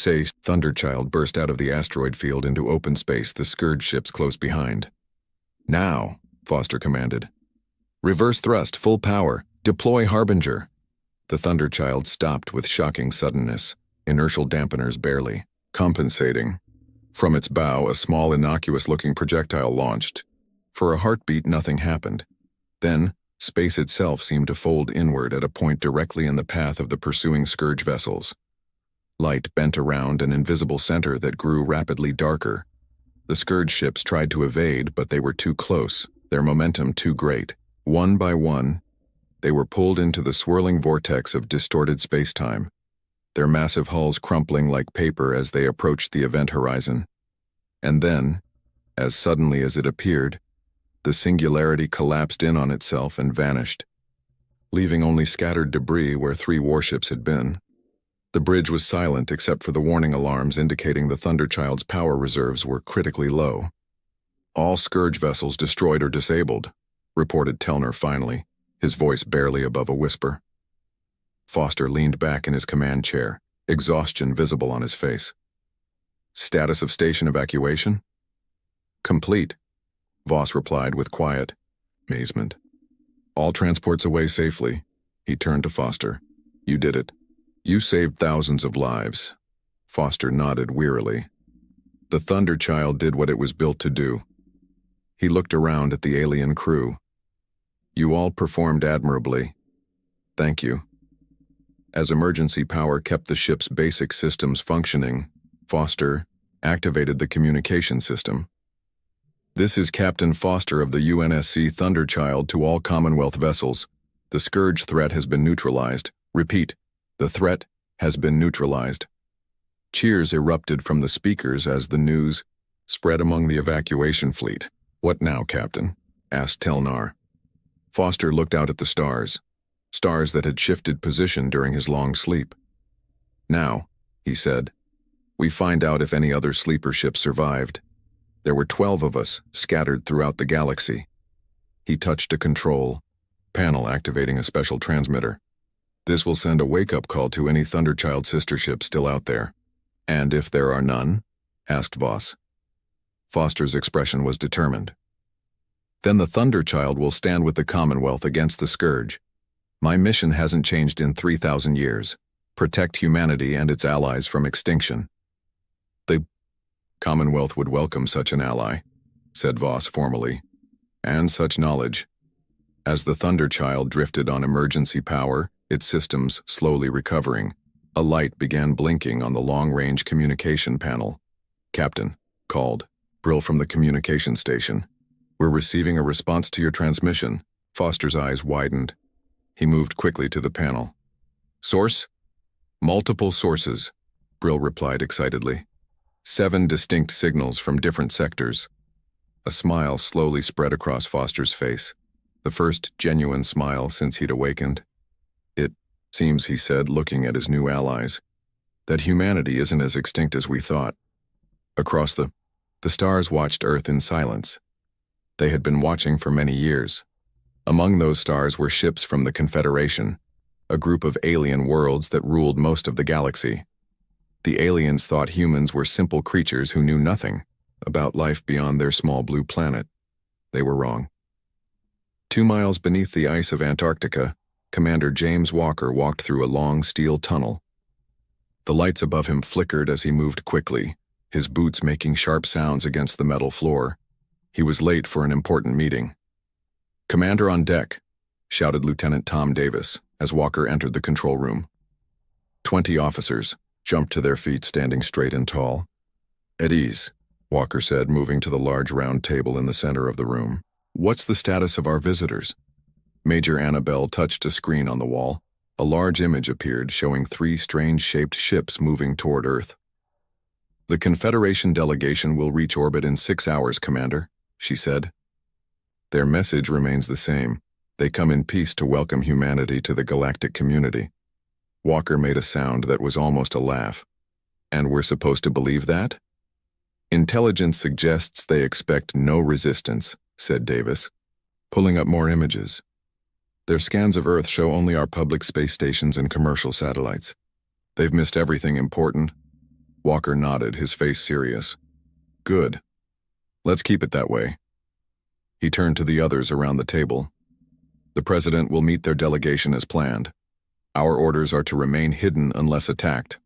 Thunderchild burst out of the asteroid field into open space, the Scourge ships close behind. Now, Foster commanded. Reverse thrust, full power. Deploy Harbinger. The Thunderchild stopped with shocking suddenness, inertial dampeners barely compensating. From its bow, a small, innocuous-looking projectile launched. For a heartbeat, nothing happened. Then, space itself seemed to fold inward at a point directly in the path of the pursuing Scourge vessels. Light bent around an invisible center that grew rapidly darker. The Scourge ships tried to evade, but they were too close, their momentum too great. One by one, they were pulled into the swirling vortex of distorted space-time, their massive hulls crumpling like paper as they approached the event horizon. And then, as suddenly as it appeared, the singularity collapsed in on itself and vanished, leaving only scattered debris where 3 warships had been. The bridge was silent except for the warning alarms indicating the Thunderchild's power reserves were critically low. All Scourge vessels destroyed or disabled, reported Telner finally, his voice barely above a whisper. Foster leaned back in his command chair, exhaustion visible on his face. Status of station evacuation? Complete, Voss replied with quiet amazement. All transports away safely. He turned to Foster. You did it. You saved thousands of lives. Foster nodded wearily. The Thunderchild did what it was built to do. He looked around at the alien crew. You all performed admirably. Thank you. As emergency power kept the ship's basic systems functioning, Foster activated the communication system. This is Captain Foster of the UNSC Thunderchild to all Commonwealth vessels. The Scourge threat has been neutralized. Repeat, the threat has been neutralized. Cheers erupted from the speakers as the news spread among the evacuation fleet. What now, Captain? Asked Telnar. Foster looked out at the stars that had shifted position during his long sleep. Now, he said, we find out if any other sleeper ships survived. There were 12 of us scattered throughout the galaxy. He touched a control panel, activating a special transmitter. This will send a wake-up call to any Thunderchild sister ships still out there. And if there are none? Asked Voss. Foster's expression was determined. Then the Thunderchild will stand with the Commonwealth against the Scourge. My mission hasn't changed in 3,000 years. Protect humanity and its allies from extinction. The Commonwealth would welcome such an ally, said Voss formally, and such knowledge. As the Thunderchild drifted on emergency power, its systems slowly recovering, a light began blinking on the long-range communication panel. Captain, called Brill from the communication station. We're receiving a response to your transmission. Foster's eyes widened. He moved quickly to the panel. Source? Multiple sources, Brill replied excitedly. 7 distinct signals from different sectors. A smile slowly spread across Foster's face, the first genuine smile since he'd awakened. It seems, he said, looking at his new allies, that humanity isn't as extinct as we thought. Across the stars watched Earth in silence. They had been watching for many years. Among those stars were ships from the Confederation, a group of alien worlds that ruled most of the galaxy. The aliens thought humans were simple creatures who knew nothing about life beyond their small blue planet. They were wrong. 2 miles beneath the ice of Antarctica, Commander James Walker walked through a long steel tunnel. The lights above him flickered as he moved quickly, his boots making sharp sounds against the metal floor. He was late for an important meeting. Commander on deck, shouted Lieutenant Tom Davis as Walker entered the control room. 20 officers jumped to their feet, standing straight and tall. At ease, Walker said, moving to the large round table in the center of the room. What's the status of our visitors? Major Annabelle touched a screen on the wall. A large image appeared showing 3 strange-shaped ships moving toward Earth. The Confederation delegation will reach orbit in 6 hours, Commander, she said. Their message remains the same. They come in peace to welcome humanity to the galactic community. Walker made a sound that was almost a laugh. And we're supposed to believe that? Intelligence suggests they expect no resistance, said Davis, pulling up more images. Their scans of Earth show only our public space stations and commercial satellites. They've missed everything important. Walker nodded, his face serious. Good. Let's keep it that way. He turned to the others around the table. The President will meet their delegation as planned. Our orders are to remain hidden unless attacked.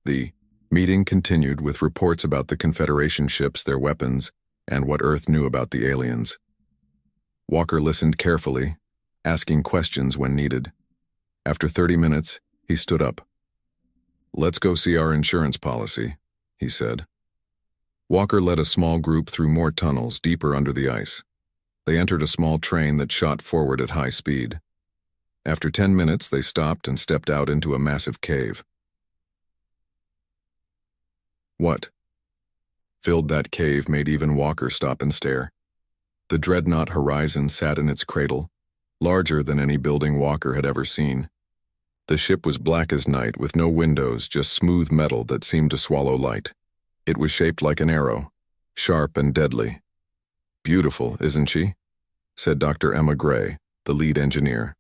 The meeting continued with reports about the Confederation ships, their weapons, and what Earth knew about the aliens. Walker listened carefully, asking questions when needed. After 30 minutes, he stood up. Let's go see our insurance policy, he said. Walker led a small group through more tunnels deeper under the ice. They entered a small train that shot forward at high speed. After 10 minutes, they stopped and stepped out into a massive cave. What filled that cave made even Walker stop and stare. The dreadnought Horizon sat in its cradle, larger than any building Walker had ever seen. The ship was black as night, with no windows, just smooth metal that seemed to swallow light. It was shaped like an arrow, sharp and deadly. Beautiful, isn't she? Said Dr. Emma Gray, the lead engineer.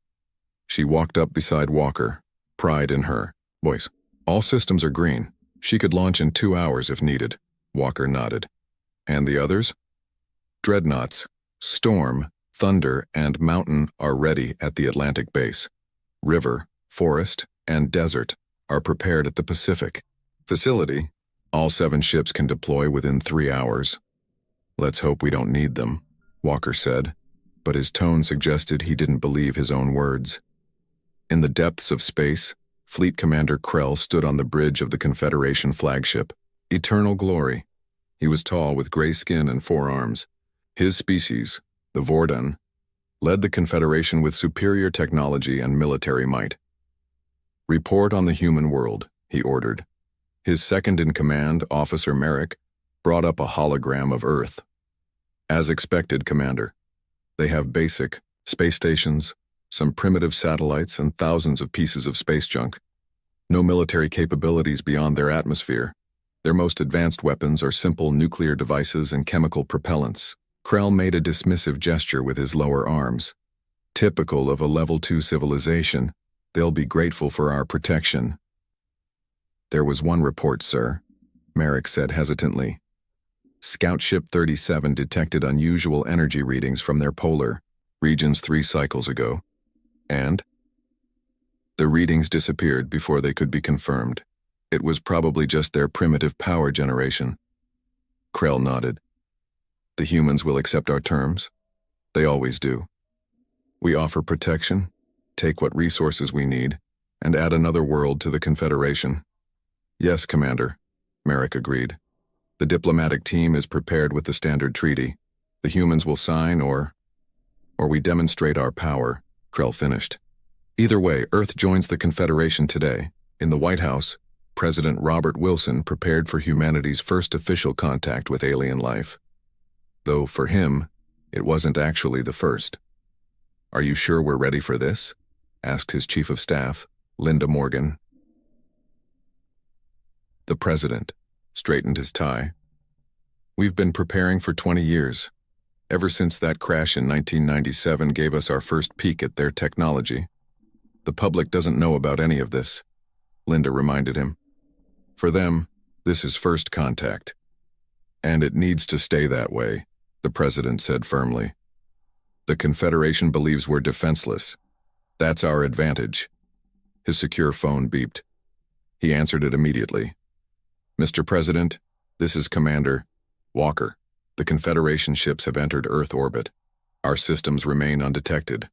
She walked up beside Walker, pride in her voice. All systems are green. She could launch in 2 hours if needed. Walker nodded. And the others? Dreadnoughts, Storm, Thunder, and Mountain are ready at the Atlantic base. River, Forest, and Desert are prepared at the Pacific facility. All 7 ships can deploy within 3 hours. Let's hope we don't need them, Walker said, but his tone suggested he didn't believe his own words. In the depths of space, Fleet Commander Krell stood on the bridge of the Confederation flagship, Eternal Glory. He was tall with gray skin and 4 arms. His species, the Vordan, led the Confederation with superior technology and military might. Report on the human world, he ordered. His second-in-command, Officer Merrick, brought up a hologram of Earth. As expected, Commander. They have basic space stations, some primitive satellites, and thousands of pieces of space junk. No military capabilities beyond their atmosphere. Their most advanced weapons are simple nuclear devices and chemical propellants. Krell made a dismissive gesture with his lower arms. Typical of a Level 2 civilization, they'll be grateful for our protection. There was one report, sir, Merrick said hesitantly. Scout Ship 37 detected unusual energy readings from their polar regions 3 cycles ago. And? The readings disappeared before they could be confirmed. It was probably just their primitive power generation. Krell nodded. The humans will accept our terms. They always do. We offer protection, take what resources we need, and add another world to the Confederation. Yes, Commander, Merrick agreed. The diplomatic team is prepared with the standard treaty. The humans will sign or we demonstrate our power, Krell finished. Either way, Earth joins the Confederation today. In the White House, President Robert Wilson prepared for humanity's first official contact with alien life. Though for him, it wasn't actually the first. Are you sure we're ready for this? Asked his Chief of Staff, Linda Morgan. The President straightened his tie. We've been preparing for 20 years. Ever since that crash in 1997 gave us our first peek at their technology. The public doesn't know about any of this, Linda reminded him. For them, this is first contact. And it needs to stay that way, the President said firmly. The Confederation believes we're defenseless. That's our advantage. His secure phone beeped. He answered it immediately. Mr. President, this is Commander Walker. The Confederation ships have entered Earth orbit. Our systems remain undetected.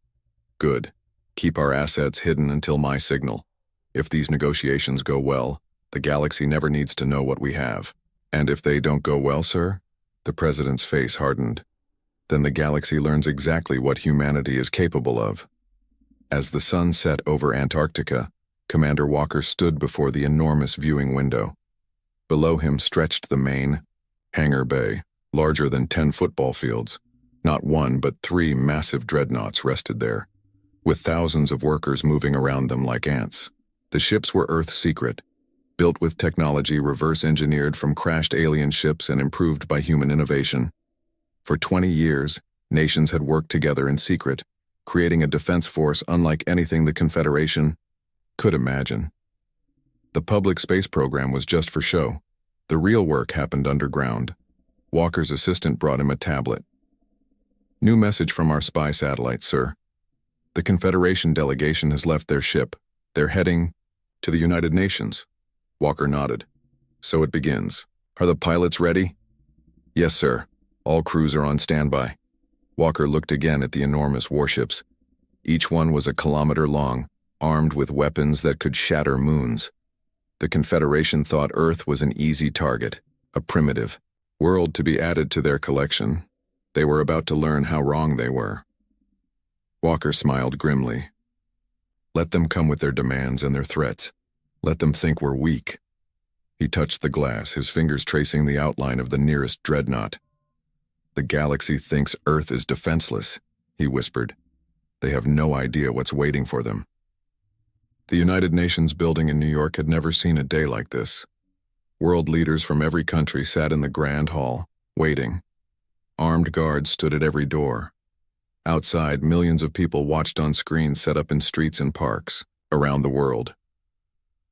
Good. Keep our assets hidden until my signal. If these negotiations go well, the galaxy never needs to know what we have. And if they don't go well, sir? The President's face hardened. Then the galaxy learns exactly what humanity is capable of. As the sun set over Antarctica, Commander Walker stood before the enormous viewing window. Below him stretched the main hangar bay, larger than 10 football fields. Not 1, but 3 massive dreadnoughts rested there, with thousands of workers moving around them like ants. The ships were Earth's secret, built with technology reverse-engineered from crashed alien ships and improved by human innovation. For 20 years, nations had worked together in secret, creating a defense force unlike anything the Confederation could imagine. The public space program was just for show. The real work happened underground. Walker's assistant brought him a tablet. New message from our spy satellite, sir. The Confederation delegation has left their ship. They're heading to the United Nations. Walker nodded. So it begins. Are the pilots ready? Yes, sir. All crews are on standby. Walker looked again at the enormous warships. Each one was a kilometer long, armed with weapons that could shatter moons. The Confederation thought Earth was an easy target, a primitive world to be added to their collection. They were about to learn how wrong they were. Walker smiled grimly. Let them come with their demands and their threats. Let them think we're weak. He touched the glass, his fingers tracing the outline of the nearest dreadnought. The galaxy thinks Earth is defenseless, he whispered. They have no idea what's waiting for them. The United Nations building in New York had never seen a day like this. World leaders from every country sat in the Grand Hall, waiting. Armed guards stood at every door. Outside, millions of people watched on screens set up in streets and parks around the world.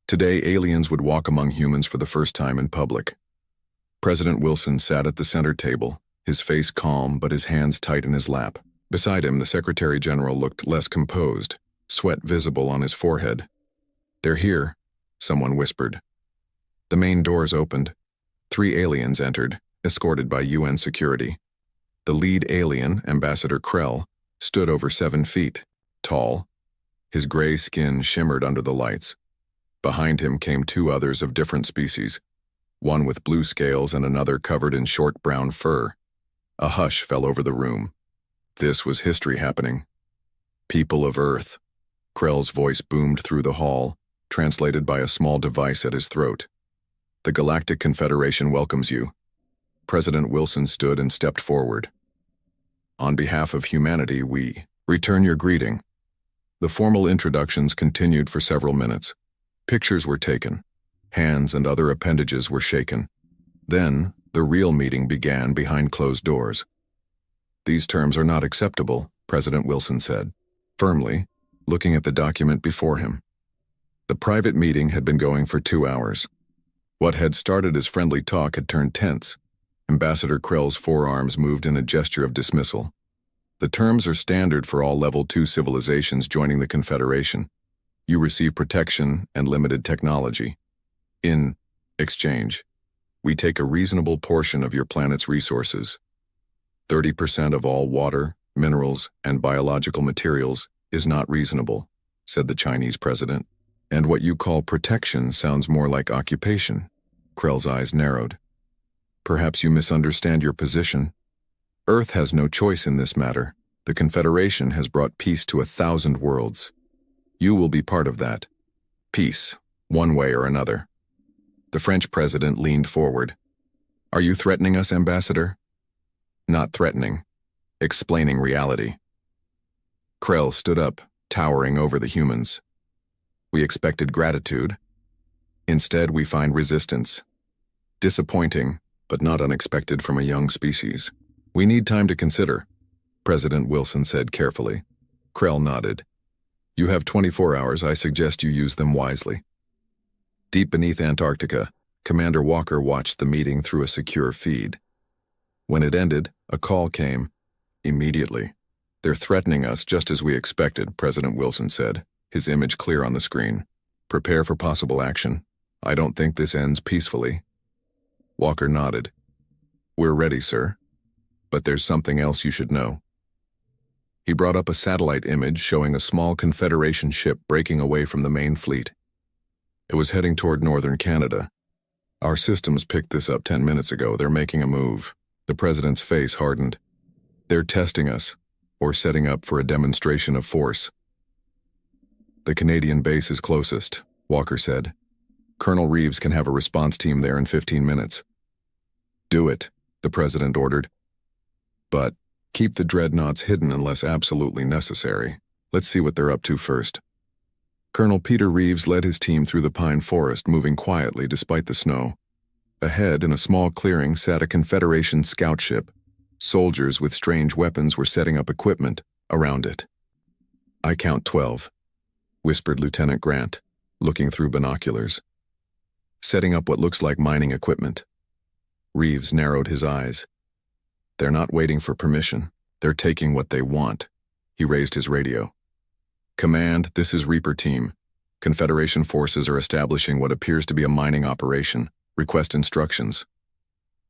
Today, aliens would walk among humans for the first time in public. President Wilson sat at the center table, his face calm but his hands tight in his lap. Beside him, the Secretary General looked less composed, sweat visible on his forehead. They're here, someone whispered. The main doors opened. 3 aliens entered, escorted by UN security. The lead alien, Ambassador Krell, stood over 7 feet, tall. His gray skin shimmered under the lights. Behind him came 2 others of different species, one with blue scales and another covered in short brown fur. A hush fell over the room. This was history happening. People of Earth. Krell's voice boomed through the hall, translated by a small device at his throat. The Galactic Confederation welcomes you. President Wilson stood and stepped forward. On behalf of humanity, we return your greeting. The formal introductions continued for several minutes. Pictures were taken. Hands and other appendages were shaken. Then, the real meeting began behind closed doors. These terms are not acceptable, President Wilson said, firmly, looking at the document before him. The private meeting had been going for 2 hours. What had started as friendly talk had turned tense. Ambassador Krell's forearms moved in a gesture of dismissal. The terms are standard for all Level 2 civilizations joining the Confederation. You receive protection and limited technology. In exchange, we take a reasonable portion of your planet's resources. 30% of all water, minerals, and biological materials is not reasonable, said the Chinese president. And what you call protection sounds more like occupation. Krell's eyes narrowed. Perhaps you misunderstand your position. Earth has no choice in this matter. The Confederation has brought peace to 1,000 worlds. You will be part of that. Peace, one way or another. The French president leaned forward. Are you threatening us, Ambassador? Not threatening. Explaining reality. Krell stood up, towering over the humans. We expected gratitude. Instead, we find resistance. Disappointing, but not unexpected from a young species. We need time to consider, President Wilson said carefully. Krell nodded. You have 24 hours. I suggest you use them wisely. Deep beneath Antarctica, Commander Walker watched the meeting through a secure feed. When it ended, a call came. Immediately. They're threatening us just as we expected, President Wilson said, his image clear on the screen. Prepare for possible action. I don't think this ends peacefully. Walker nodded. We're ready, sir. But there's something else you should know. He brought up a satellite image showing a small Confederation ship breaking away from the main fleet. It was heading toward northern Canada. Our systems picked this up 10 minutes ago. They're making a move. The president's face hardened. They're testing us, or setting up for a demonstration of force. The Canadian base is closest, Walker said. Colonel Reeves can have a response team there in 15 minutes. Do it, the president ordered. But keep the dreadnoughts hidden unless absolutely necessary. Let's see what they're up to first. Colonel Peter Reeves led his team through the pine forest, moving quietly despite the snow. Ahead, in a small clearing, sat a Confederation scout ship. Soldiers with strange weapons were setting up equipment around it. "I count 12, whispered Lieutenant Grant, looking through binoculars. "Setting up what looks like mining equipment." Reeves narrowed his eyes. "They're not waiting for permission. They're taking what they want." He raised his radio. "Command, this is Reaper Team. Confederation forces are establishing what appears to be a mining operation. Request instructions."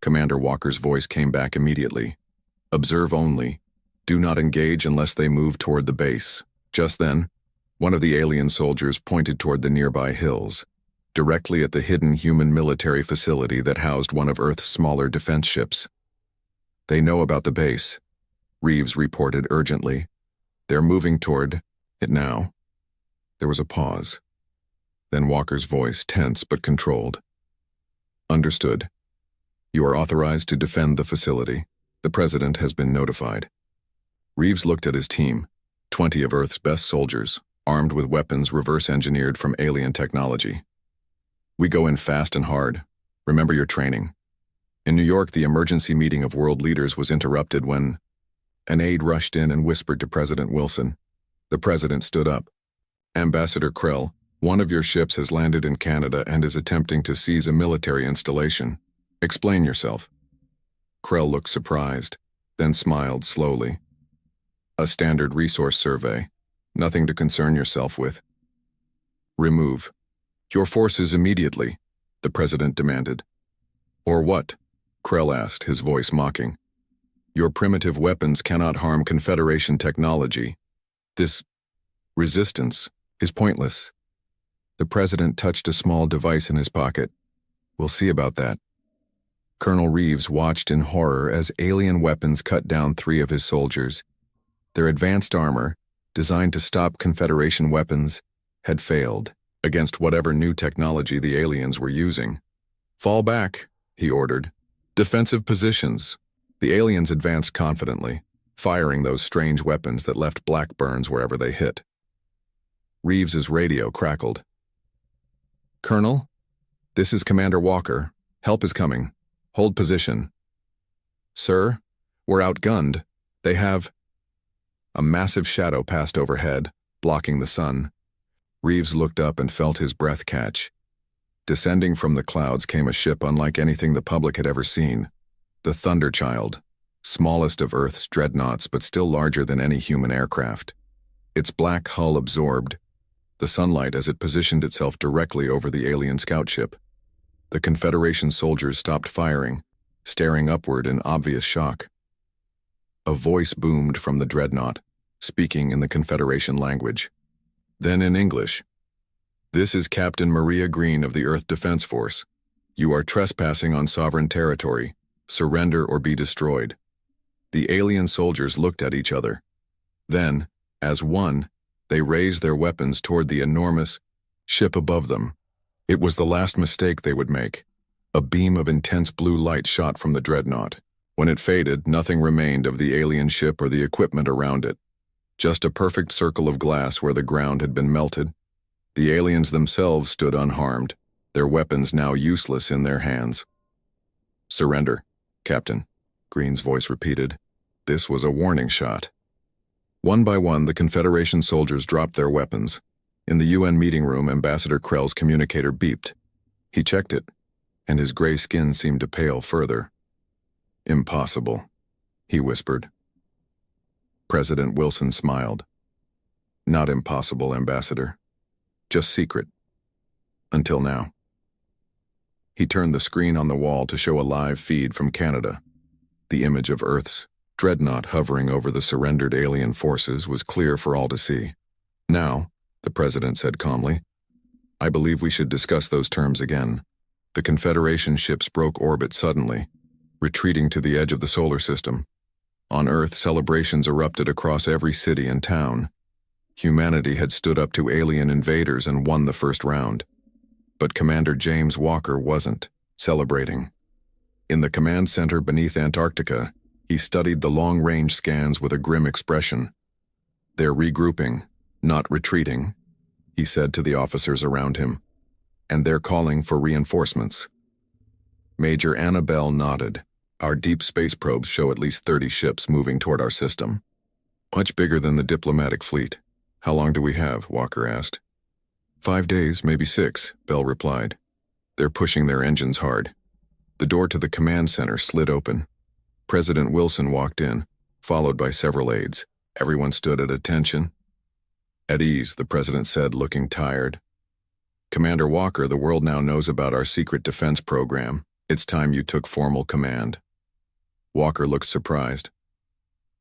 Commander Walker's voice came back immediately. "Observe only. Do not engage unless they move toward the base." Just then, one of the alien soldiers pointed toward the nearby hills, directly at the hidden human military facility that housed one of Earth's smaller defense ships. "They know about the base," Reeves reported urgently. "They're moving toward it now." There was a pause. Then Walker's voice, tense but controlled. "Understood. You are authorized to defend the facility. The President has been notified." Reeves looked at his team, 20 of Earth's best soldiers, armed with weapons reverse-engineered from alien technology. "We go in fast and hard. Remember your training." In New York, the emergency meeting of world leaders was interrupted when an aide rushed in and whispered to President Wilson. The President stood up. "Ambassador Krell, one of your ships has landed in Canada and is attempting to seize a military installation. Explain yourself." Krell looked surprised, then smiled slowly. "A standard resource survey. Nothing to concern yourself with." "Remove your forces immediately," the President demanded. "Or what?" Krell asked, his voice mocking. "Your primitive weapons cannot harm Confederation technology. This resistance is pointless." The President touched a small device in his pocket. "We'll see about that." Colonel Reeves watched in horror as alien weapons cut down 3 of his soldiers. Their advanced armor, designed to stop Confederation weapons, had failed against whatever new technology the aliens were using. "Fall back," he ordered. "Defensive positions." The aliens advanced confidently, firing those strange weapons that left black burns wherever they hit. Reeves's radio crackled. "Colonel, this is Commander Walker. Help is coming. Hold position." "Sir, we're outgunned. They have—" A massive shadow passed overhead, blocking the sun. Reeves looked up and felt his breath catch. Descending from the clouds came a ship unlike anything the public had ever seen. The Thunderchild, smallest of Earth's dreadnoughts but still larger than any human aircraft. Its black hull absorbed the sunlight as it positioned itself directly over the alien scout ship. The Confederation soldiers stopped firing, staring upward in obvious shock. A voice boomed from the dreadnought, speaking in the Confederation language. Then in English. "This is Captain Maria Green of the Earth Defense Force. You are trespassing on sovereign territory. Surrender or be destroyed." The alien soldiers looked at each other. Then, as one, they raised their weapons toward the enormous ship above them. It was the last mistake they would make. A beam of intense blue light shot from the dreadnought. When it faded, nothing remained of the alien ship or the equipment around it. Just a perfect circle of glass where the ground had been melted. The aliens themselves stood unharmed, their weapons now useless in their hands. "Surrender, Captain," Green's voice repeated. This was a warning shot. One by one, the Confederation soldiers dropped their weapons. In the UN meeting room, Ambassador Krell's communicator beeped. He checked it, and his gray skin seemed to pale further. "Impossible," he whispered. President Wilson smiled. "Not impossible, Ambassador. Just secret. Until now." He turned the screen on the wall to show a live feed from Canada. The image of Earth's dreadnought hovering over the surrendered alien forces was clear for all to see. "Now," the President said calmly, "I believe we should discuss those terms again." The Confederation ships broke orbit suddenly, retreating to the edge of the solar system. On Earth, celebrations erupted across every city and town. Humanity had stood up to alien invaders and won the first round. But Commander James Walker wasn't celebrating. In the command center beneath Antarctica, he studied the long-range scans with a grim expression. "They're regrouping, not retreating," he said to the officers around him. "And they're calling for reinforcements." Major Annabelle nodded. "Our deep space probes show at least 30 ships moving toward our system. Much bigger than the diplomatic fleet. How long do we have? Walker asked. 5 days, maybe 6, Bell replied. They're pushing their engines hard. The door to the command center slid open. President Wilson walked in, followed by several aides. Everyone stood at attention. At ease, the president said, looking tired. Commander Walker, the world now knows about our secret defense program. It's time you took formal command. Walker looked surprised.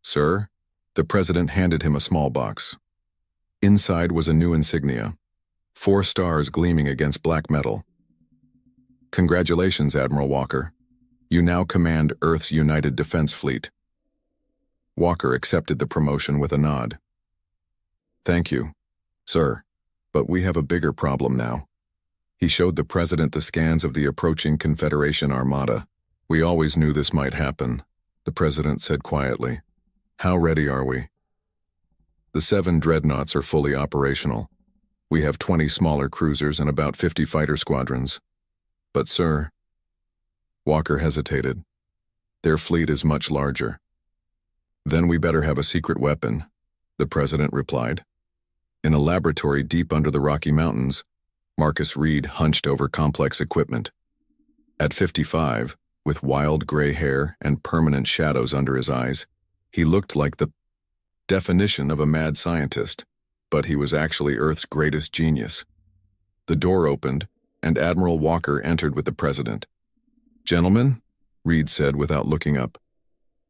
Sir? The president handed him a small box. Inside was a new insignia, 4 stars gleaming against black metal. Congratulations, Admiral Walker. You now command Earth's United Defense Fleet. Walker accepted the promotion with a nod. Thank you, sir, but we have a bigger problem now. He showed the president the scans of the approaching Confederation Armada. We always knew this might happen, the president said quietly. How ready are we? The 7 dreadnoughts are fully operational. We have 20 smaller cruisers and about 50 fighter squadrons. But sir, Walker hesitated. Their fleet is much larger. Then we better have a secret weapon, the president replied. In a laboratory deep under the Rocky Mountains, Marcus Reed hunched over complex equipment. At 55, with wild gray hair and permanent shadows under his eyes, he looked like the definition of a mad scientist, but he was actually Earth's greatest genius. The door opened, and Admiral Walker entered with the president. Gentlemen, Reed said without looking up,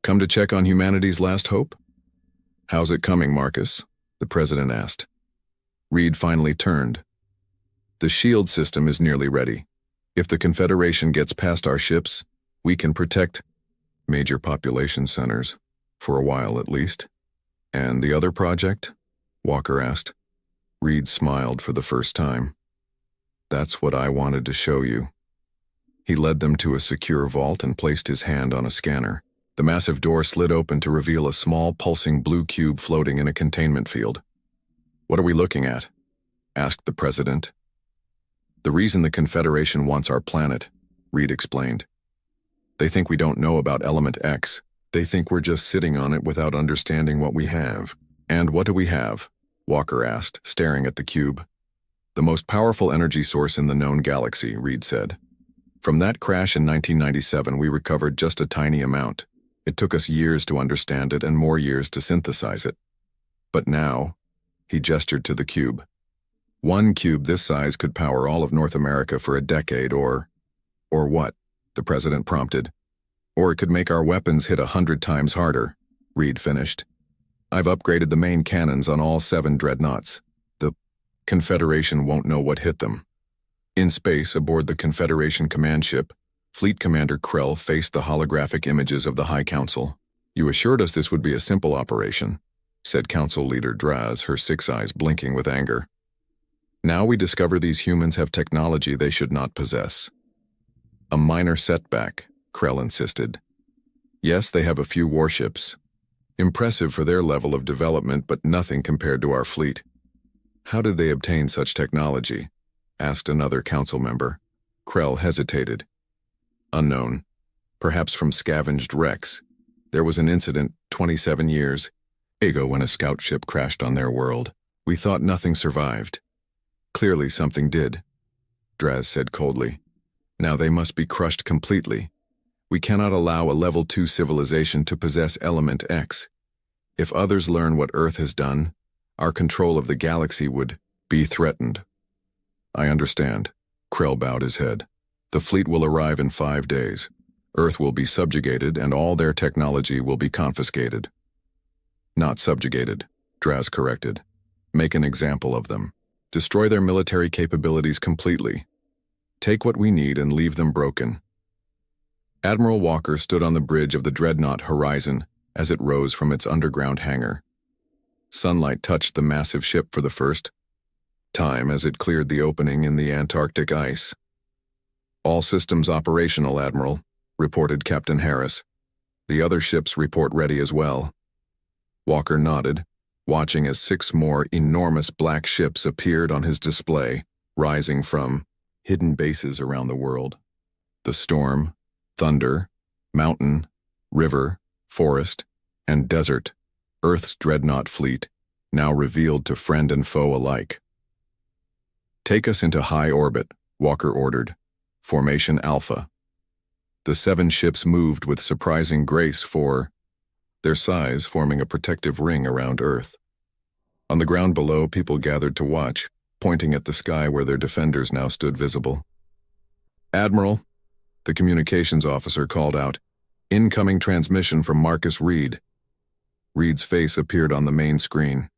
come to check on humanity's last hope? How's it coming, Marcus? The president asked. Reed finally turned. The shield system is nearly ready. If the Confederation gets past our ships, we can protect major population centers, for a while at least. And the other project? Walker asked. Reed smiled for the first time. That's what I wanted to show you. He led them to a secure vault and placed his hand on a scanner. The massive door slid open to reveal a small, pulsing blue cube floating in a containment field. What are we looking at? Asked the president. The reason the Confederation wants our planet, Reed explained. They think we don't know about Element X. They think we're just sitting on it without understanding what we have. And what do we have? Walker asked, staring at the cube. The most powerful energy source in the known galaxy, Reed said. From that crash in 1997, we recovered just a tiny amount. It took us years to understand it and more years to synthesize it. But now, he gestured to the cube. One cube this size could power all of North America for a decade or what? The president prompted. Or it could make our weapons hit 100 times harder, Reed finished. I've upgraded the main cannons on all 7 dreadnoughts. The Confederation won't know what hit them. In space, aboard the Confederation command ship, Fleet Commander Krell faced the holographic images of the High Council. You assured us this would be a simple operation, said Council Leader Draz, her 6 eyes blinking with anger. Now we discover these humans have technology they should not possess. A minor setback, Krell insisted. Yes, they have a few warships. Impressive for their level of development, but nothing compared to our fleet. How did they obtain such technology? Asked another council member. Krell hesitated. Unknown. Perhaps from scavenged wrecks. There was an incident 27 years ago when a scout ship crashed on their world. We thought nothing survived. Clearly something did, Draz said coldly. Now they must be crushed completely. We cannot allow a Level 2 civilization to possess Element X. If others learn what Earth has done, our control of the galaxy would be threatened. I understand. Krell bowed his head. The fleet will arrive in 5 days. Earth will be subjugated and all their technology will be confiscated. Not subjugated, Draz corrected. Make an example of them. Destroy their military capabilities completely. Take what we need and leave them broken. Admiral Walker stood on the bridge of the dreadnought Horizon as it rose from its underground hangar. Sunlight touched the massive ship for the first time as it cleared the opening in the Antarctic ice. All systems operational, Admiral, reported Captain Harris. The other ships report ready as well. Walker nodded, watching as 6 more enormous black ships appeared on his display, rising from hidden bases around the world. The Storm, Thunder, Mountain, River, Forest, and Desert, Earth's dreadnought fleet, now revealed to friend and foe alike. "Take us into high orbit," Walker ordered. "Formation Alpha." The 7 ships moved with surprising grace for their size, forming a protective ring around Earth. On the ground below, people gathered to watch, pointing at the sky where their defenders now stood visible. "Admiral," the communications officer called out, "incoming transmission from Marcus Reed." Reed's face appeared on the main screen.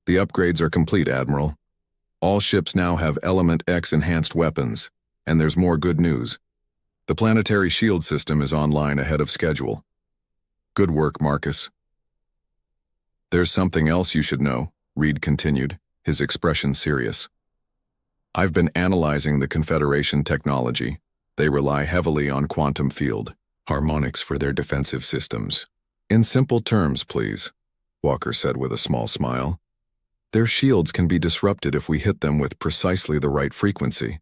"The upgrades are complete, Admiral. All ships now have Element X enhanced weapons, and there's more good news. The planetary shield system is online ahead of schedule." "Good work, Marcus." "There's something else you should know," Reed continued, his expression serious. "I've been analyzing the Confederation technology. They rely heavily on quantum field harmonics for their defensive systems." "In simple terms, please," Walker said with a small smile. "Their shields can be disrupted if we hit them with precisely the right frequency.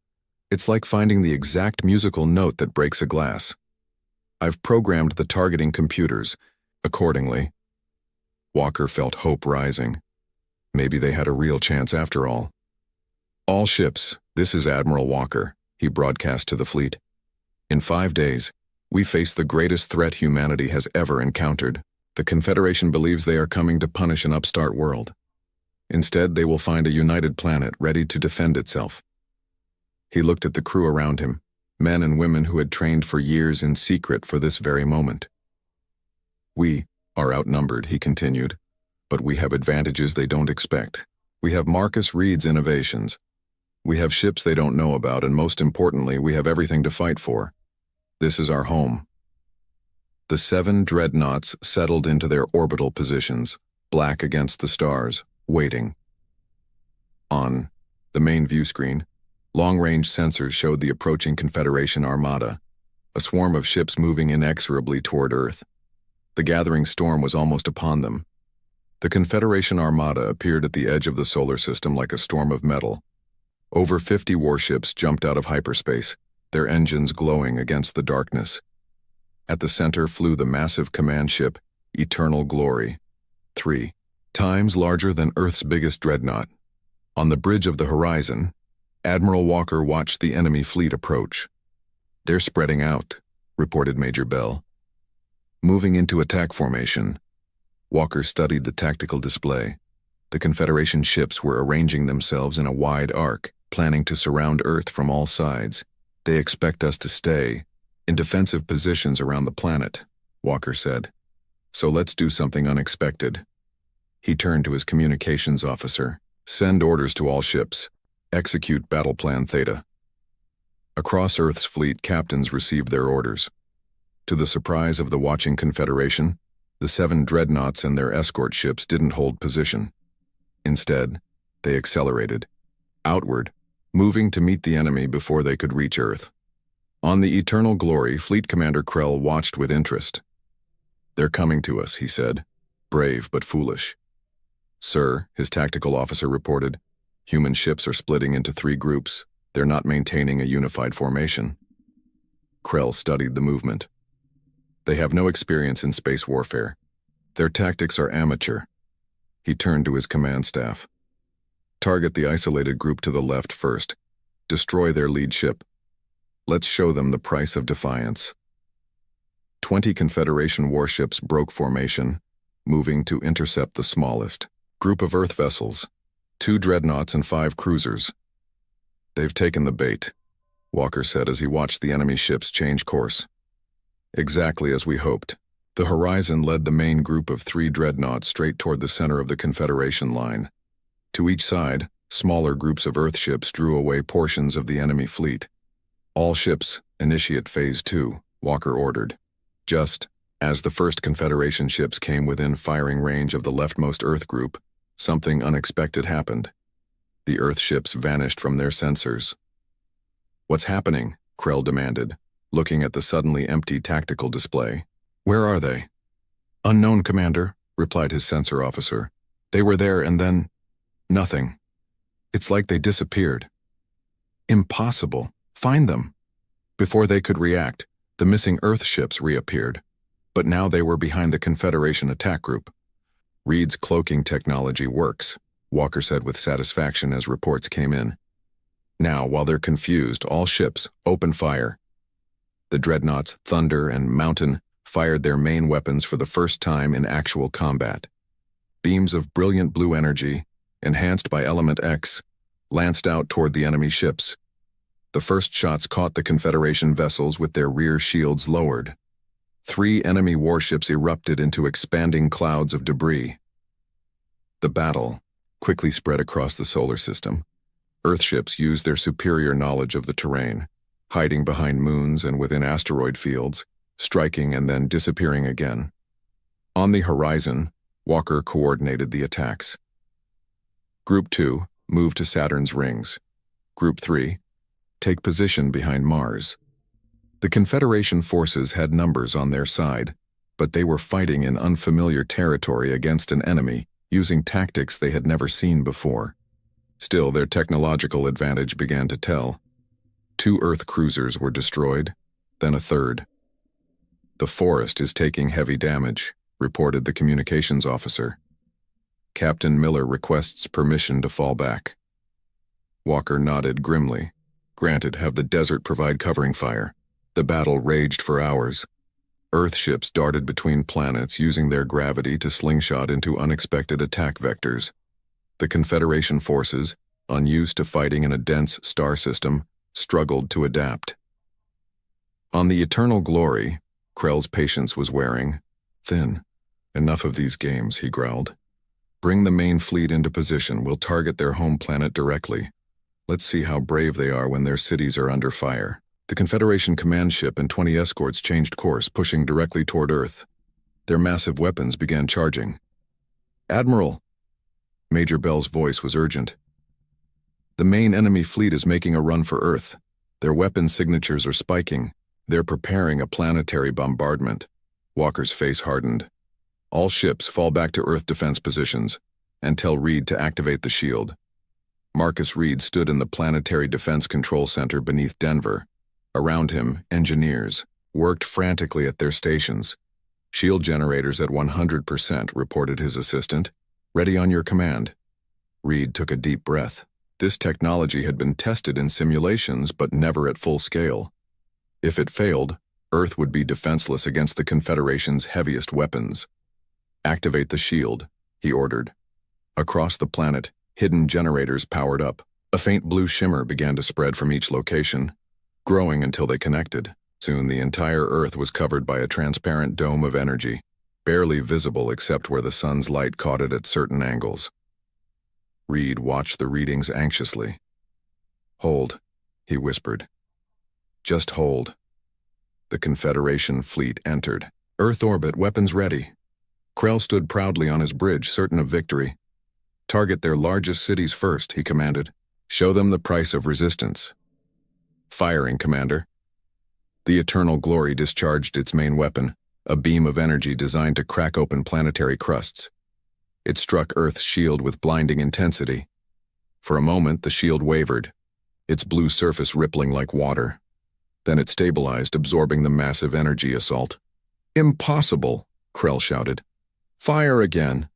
It's like finding the exact musical note that breaks a glass. I've programmed the targeting computers accordingly." Walker felt hope rising. Maybe they had a real chance after all. "All ships, this is Admiral Walker," he broadcast to the fleet. "In 5 days, we face the greatest threat humanity has ever encountered. The Confederation believes they are coming to punish an upstart world. Instead, they will find a united planet ready to defend itself." He looked at the crew around him, men and women who had trained for years in secret for this very moment. "We are outnumbered," he continued, "but we have advantages they don't expect. We have Marcus Reed's innovations. We have ships they don't know about, and most importantly, we have everything to fight for. This is our home." The 7 dreadnoughts settled into their orbital positions, black against the stars, waiting. On the main view screen, long-range sensors showed the approaching Confederation armada, a swarm of ships moving inexorably toward Earth. The gathering storm was almost upon them. The Confederation armada appeared at the edge of the solar system like a storm of metal. Over 50 warships jumped out of hyperspace, their engines glowing against the darkness. At the center flew the massive command ship, Eternal Glory, 3 times larger than Earth's biggest dreadnought. On the bridge of the horizon, Admiral Walker watched the enemy fleet approach. "They're spreading out," reported Major Bell. Moving into attack formation. Walker studied the tactical display. The Confederation ships were arranging themselves in a wide arc, planning to surround Earth from all sides. "They expect us to stay in defensive positions around the planet," Walker said. "So let's do something unexpected." He turned to his communications officer. "Send orders to all ships. Execute Battle Plan Theta." Across Earth's fleet, captains received their orders. To the surprise of the watching Confederation, the 7 dreadnoughts and their escort ships didn't hold position. Instead, they accelerated outward, moving to meet the enemy before they could reach Earth. On the Eternal Glory, Fleet Commander Krell watched with interest. "They're coming to us," he said, "brave but foolish." "Sir," his tactical officer reported, "human ships are splitting into 3 groups. They're not maintaining a unified formation." Krell studied the movement. "They have no experience in space warfare. Their tactics are amateur." He turned to his command staff. "Target the isolated group to the left first. Destroy their lead ship. Let's show them the price of defiance." 20 Confederation warships broke formation, moving to intercept the smallest group of Earth vessels, 2 dreadnoughts and 5 cruisers. "They've taken the bait," Walker said as he watched the enemy ships change course. Exactly as we hoped. The horizon led the main group of 3 dreadnoughts straight toward the center of the Confederation line. To each side, smaller groups of Earth ships drew away portions of the enemy fleet. "All ships, initiate Phase 2, Walker ordered. Just as the first Confederation ships came within firing range of the leftmost Earth group, something unexpected happened. The Earth ships vanished from their sensors. "What's happening?" Krell demanded, looking at the suddenly empty tactical display. "Where are they?" "Unknown, Commander," replied his sensor officer. "They were there and then nothing. It's like they disappeared." "Impossible. Find them." Before they could react, the missing Earth ships reappeared, but now they were behind the Confederation attack group. Reed's cloaking technology works, Walker said with satisfaction as reports came in. Now, while they're confused, all ships, open fire. The dreadnoughts Thunder and Mountain fired their main weapons for the first time in actual combat. Beams of brilliant blue energy, enhanced by Element X, lanced out toward the enemy ships. The first shots caught the Confederation vessels with their rear shields lowered. 3 enemy warships erupted into expanding clouds of debris. The battle quickly spread across the solar system. Earthships used their superior knowledge of the terrain, hiding behind moons and within asteroid fields, striking and then disappearing again. On the horizon, Walker coordinated the attacks. Group 2 moved to Saturn's rings. Group 3 take position behind Mars. The Confederation forces had numbers on their side, but they were fighting in unfamiliar territory against an enemy using tactics they had never seen before. Still, their technological advantage began to tell. 2 Earth cruisers were destroyed, then a third. "The forest is taking heavy damage," reported the communications officer. "Captain Miller requests permission to fall back." Walker nodded grimly. "Granted, have the desert provide covering fire." The battle raged for hours. Earthships darted between planets using their gravity to slingshot into unexpected attack vectors. The Confederation forces, unused to fighting in a dense star system, struggled to adapt. On the Eternal Glory, Krell's patience was wearing thin. "Enough of these games," he growled. "Bring the main fleet into position. We'll target their home planet directly. Let's see how brave they are when their cities are under fire." The Confederation command ship and 20 escorts changed course, pushing directly toward Earth. Their massive weapons began charging. "Admiral!" Major Bell's voice was urgent. "The main enemy fleet is making a run for Earth. Their weapon signatures are spiking. They're preparing a planetary bombardment." Walker's face hardened. "All ships fall back to Earth defense positions, and tell Reed to activate the shield." Marcus Reed stood in the Planetary Defense Control Center beneath Denver. Around him, engineers worked frantically at their stations. "Shield generators at 100%, reported his assistant. "Ready on your command." Reed took a deep breath. This technology had been tested in simulations, but never at full scale. If it failed, Earth would be defenseless against the Confederation's heaviest weapons. "Activate the shield," he ordered. Across the planet, hidden generators powered up. A faint blue shimmer began to spread from each location, growing until they connected. Soon the entire Earth was covered by a transparent dome of energy, barely visible except where the sun's light caught it at certain angles. Reed watched the readings anxiously. "Hold," he whispered. "Just hold." The Confederation fleet entered. Earth orbit, weapons ready. Krell stood proudly on his bridge, certain of victory. "Target their largest cities first," he commanded. "Show them the price of resistance." "Firing, Commander." The Eternal Glory discharged its main weapon, a beam of energy designed to crack open planetary crusts. It struck Earth's shield with blinding intensity. For a moment, the shield wavered, its blue surface rippling like water. Then it stabilized, absorbing the massive energy assault. "Impossible!" Krell shouted. "Fire again!"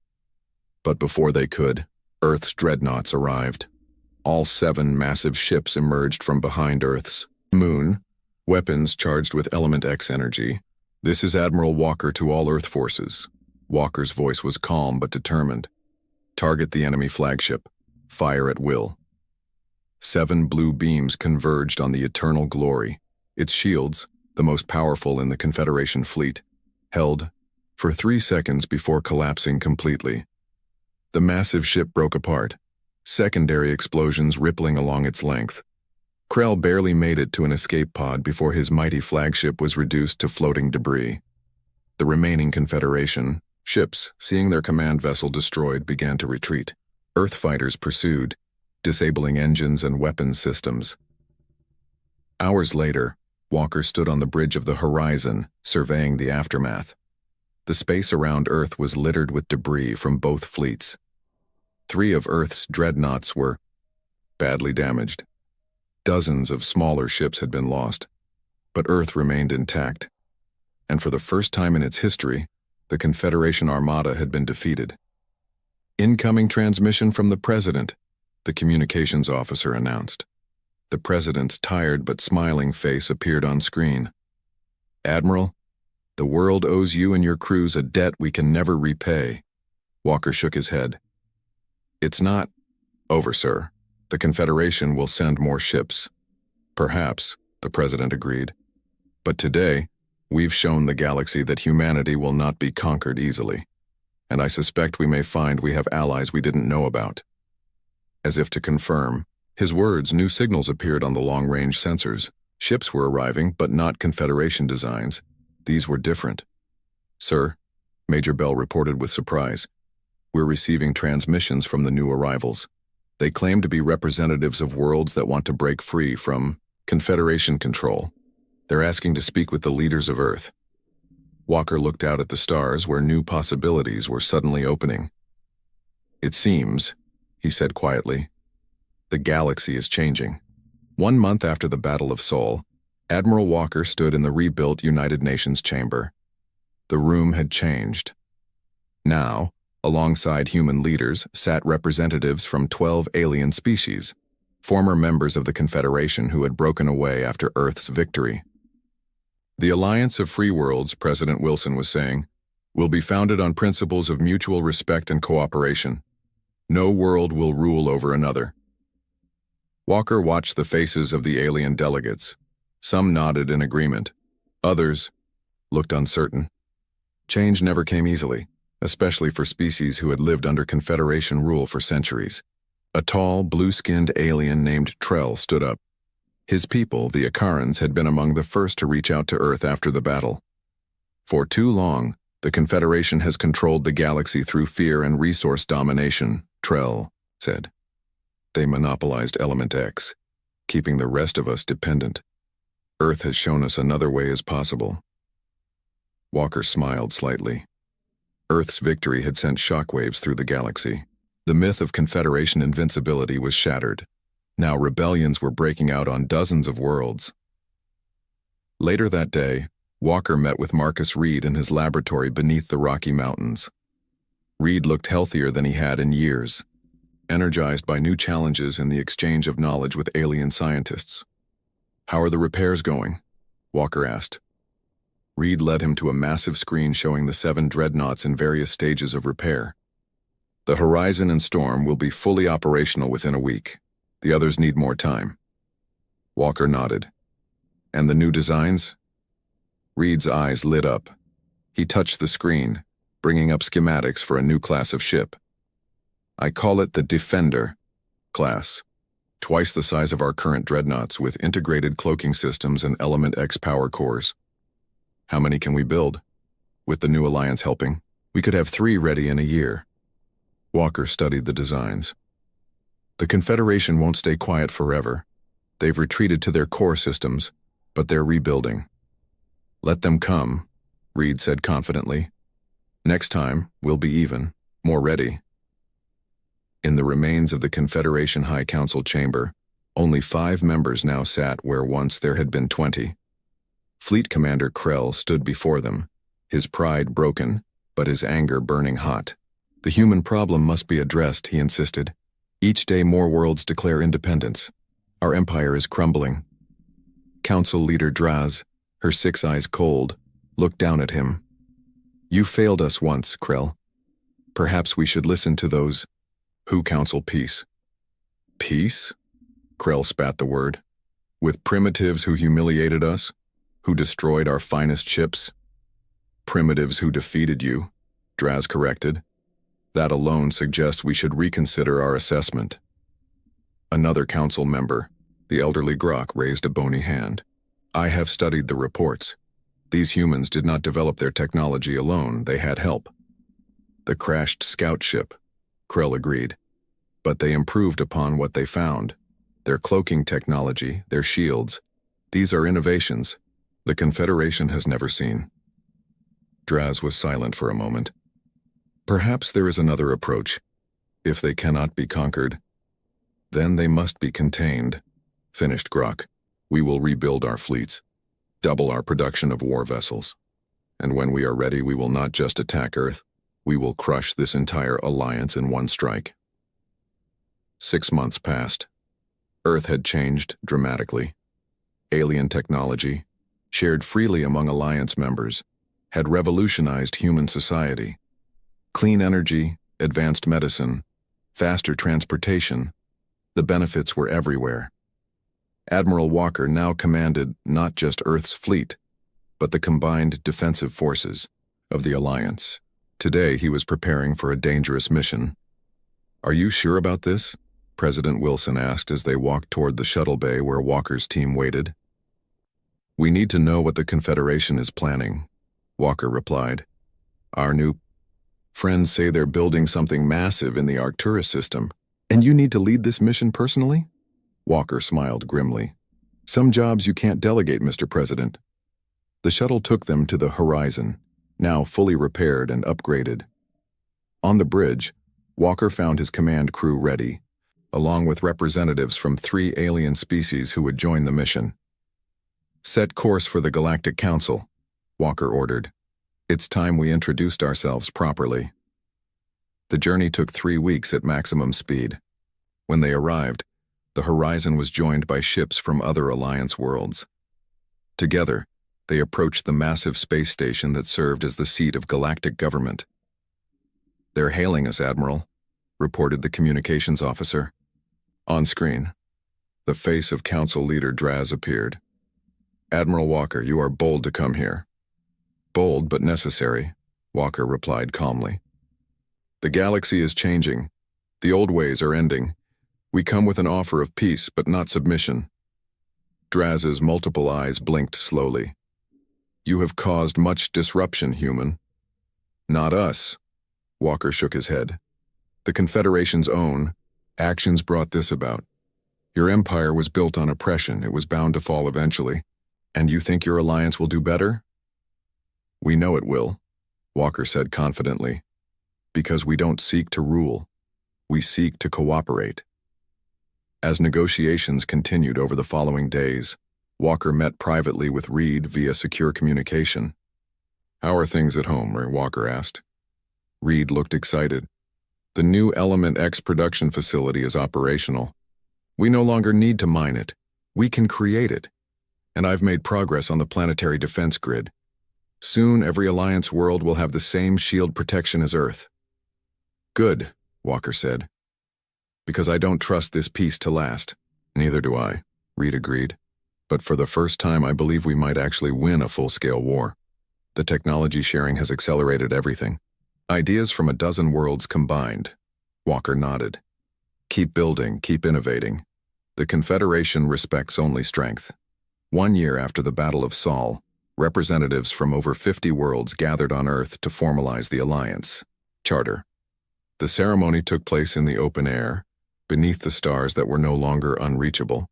But before they could, Earth's dreadnoughts arrived. All 7 massive ships emerged from behind Earth's moon, weapons charged with Element X energy. "This is Admiral Walker to all Earth forces." Walker's voice was calm but determined. "Target the enemy flagship. Fire at will." 7 blue beams converged on the Eternal Glory. Its shields, the most powerful in the Confederation fleet, held for 3 seconds before collapsing completely. The massive ship broke apart, secondary explosions rippling along its length. Krell barely made it to an escape pod before his mighty flagship was reduced to floating debris. The remaining Confederation ships, seeing their command vessel destroyed, began to retreat. Earth fighters pursued, disabling engines and weapons systems. Hours later, Walker stood on the bridge of the horizon, surveying the aftermath. The space around Earth was littered with debris from both fleets. 3 of Earth's dreadnoughts were badly damaged. Dozens of smaller ships had been lost, but Earth remained intact. And for the first time in its history, the Confederation Armada had been defeated. Incoming transmission from the President, the communications officer announced. The President's tired but smiling face appeared on screen. Admiral, the world owes you and your crews a debt we can never repay. Walker shook his head. It's not over, sir. The Confederation will send more ships. Perhaps, the President agreed. But today, we've shown the galaxy that humanity will not be conquered easily. And I suspect we may find we have allies we didn't know about. As if to confirm his words, new signals appeared on the long-range sensors. Ships were arriving, but not Confederation designs. These were different. Sir, Major Bell reported with surprise, we're receiving transmissions from the new arrivals. They claim to be representatives of worlds that want to break free from Confederation control. They're asking to speak with the leaders of Earth. Walker looked out at the stars where new possibilities were suddenly opening. It seems, he said quietly, the galaxy is changing. 1 month after the Battle of Sol, Admiral Walker stood in the rebuilt United Nations chamber. The room had changed. Now, alongside human leaders, sat representatives from 12 alien species, former members of the Confederation who had broken away after Earth's victory. The Alliance of Free Worlds, President Wilson was saying, will be founded on principles of mutual respect and cooperation. No world will rule over another. Walker watched the faces of the alien delegates. Some nodded in agreement. Others looked uncertain. Change never came easily, especially for species who had lived under Confederation rule for centuries. A tall, blue-skinned alien named Trell stood up. His people, the Akarans, had been among the first to reach out to Earth after the battle. For too long, the Confederation has controlled the galaxy through fear and resource domination, Trell said. They monopolized Element X, keeping the rest of us dependent. Earth has shown us another way is possible. Walker smiled slightly. Earth's victory had sent shockwaves through the galaxy. The myth of Confederation invincibility was shattered. Now rebellions were breaking out on dozens of worlds. Later that day, Walker met with Marcus Reed in his laboratory beneath the Rocky Mountains. Reed looked healthier than he had in years, energized by new challenges and the exchange of knowledge with alien scientists. How are the repairs going? Walker asked. Reed led him to a massive screen showing the 7 dreadnoughts in various stages of repair. The Horizon and Storm will be fully operational within a week. The others need more time. Walker nodded. And the new designs? Reed's eyes lit up. He touched the screen, bringing up schematics for a new class of ship. I call it the Defender class. Twice the size of our current dreadnoughts with integrated cloaking systems and Element X power cores. How many can we build? With the new alliance helping, we could have 3 ready in a year. Walker studied the designs. The Confederation won't stay quiet forever. They've retreated to their core systems, but they're rebuilding. Let them come, Reed said confidently. Next time, we'll be even, more ready. In the remains of the Confederation High Council chamber, only 5 members now sat where once there had been 20. Fleet Commander Krell stood before them, his pride broken, but his anger burning hot. The human problem must be addressed, he insisted. Each day more worlds declare independence. Our empire is crumbling. Council leader Draz, her 6 eyes cold, looked down at him. You failed us once, Krell. Perhaps we should listen to those who counsel peace. Peace? Krell spat the word. With primitives who humiliated us, who destroyed our finest ships? Primitives who defeated you, Draz corrected. That alone suggests we should reconsider our assessment. Another council member, the elderly Grok, raised a bony hand. I have studied the reports. These humans did not develop their technology alone, they had help. The crashed scout ship, Krell agreed. But they improved upon what they found. Their cloaking technology, their shields. These are innovations the Confederation has never seen. Draz was silent for a moment. Perhaps there is another approach. If they cannot be conquered, then they must be contained, finished Grok. We will rebuild our fleets, double our production of war vessels. And when we are ready, we will not just attack Earth, We will crush this entire alliance in one strike. 6 months passed. Earth had changed dramatically. Alien technology, shared freely among alliance members, had revolutionized human society. Clean energy, advanced medicine, faster transportation, the benefits were everywhere. Admiral Walker now commanded not just Earth's fleet, but the combined defensive forces of the Alliance. Today he was preparing for a dangerous mission. "Are you sure about this?" President Wilson asked as they walked toward the shuttle bay where Walker's team waited. "We need to know what the Confederation is planning," Walker replied. "Our new friends say they're building something massive in the Arcturus system, and you need to lead this mission personally?" Walker smiled grimly. "Some jobs you can't delegate, Mr. President." The shuttle took them to the Horizon, now fully repaired and upgraded. On the bridge, Walker found his command crew ready, along with representatives from 3 alien species who would join the mission. "Set course for the Galactic Council," Walker ordered. "It's time we introduced ourselves properly." The journey took 3 weeks at maximum speed. When they arrived, the Horizon was joined by ships from other Alliance worlds. Together, they approached the massive space station that served as the seat of galactic government. "They're hailing us, Admiral," reported the communications officer. On screen, the face of Council Leader Draz appeared. "Admiral Walker, you are bold to come here." "Bold but necessary," Walker replied calmly. "The galaxy is changing. The old ways are ending. We come with an offer of peace, but not submission." Draz's multiple eyes blinked slowly. "You have caused much disruption, human." "Not us," Walker shook his head. "The Confederation's own actions brought this about. Your empire was built on oppression. It was bound to fall eventually. And you think your alliance will do better?" "We know it will," Walker said confidently. "Because we don't seek to rule. We seek to cooperate." As negotiations continued over the following days, Walker met privately with Reed via secure communication. "How are things at home?" Walker asked. Reed looked excited. "The new Element X production facility is operational. We no longer need to mine it. We can create it. And I've made progress on the planetary defense grid. Soon every Alliance world will have the same shield protection as Earth." "Good," Walker said. "Because I don't trust this peace to last." "Neither do I," Reed agreed. "But for the first time I believe we might actually win a full-scale war. The technology sharing has accelerated everything. Ideas from a dozen worlds combined." Walker nodded. "Keep building, keep innovating. The Confederation respects only strength." 1 year after the Battle of Sol, representatives from over 50 worlds gathered on Earth to formalize the Alliance Charter. The ceremony took place in the open air, beneath the stars that were no longer unreachable.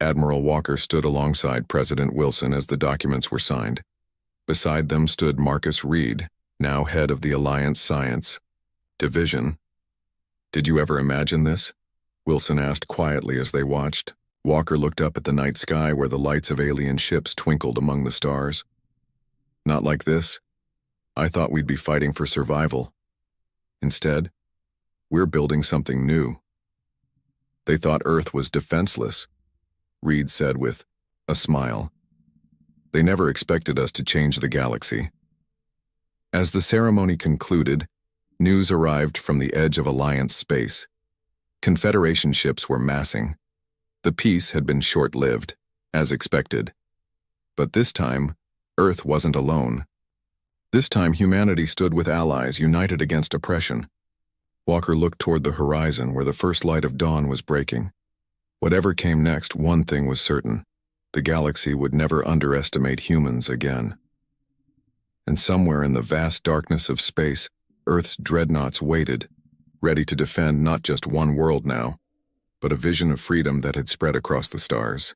Admiral Walker stood alongside President Wilson as the documents were signed. Beside them stood Marcus Reed, now head of the Alliance Science Division. "Did you ever imagine this?" Wilson asked quietly as they watched. Walker looked up at the night sky where the lights of alien ships twinkled among the stars. "Not like this. I thought we'd be fighting for survival. Instead, we're building something new." "They thought Earth was defenseless," Reed said with a smile. "They never expected us to change the galaxy." As the ceremony concluded, news arrived from the edge of Alliance space. Confederation ships were massing. The peace had been short-lived, as expected. But this time, Earth wasn't alone. This time humanity stood with allies united against oppression. Walker looked toward the horizon where the first light of dawn was breaking. Whatever came next, one thing was certain. The galaxy would never underestimate humans again. And somewhere in the vast darkness of space, Earth's dreadnoughts waited, ready to defend not just one world now, but a vision of freedom that had spread across the stars.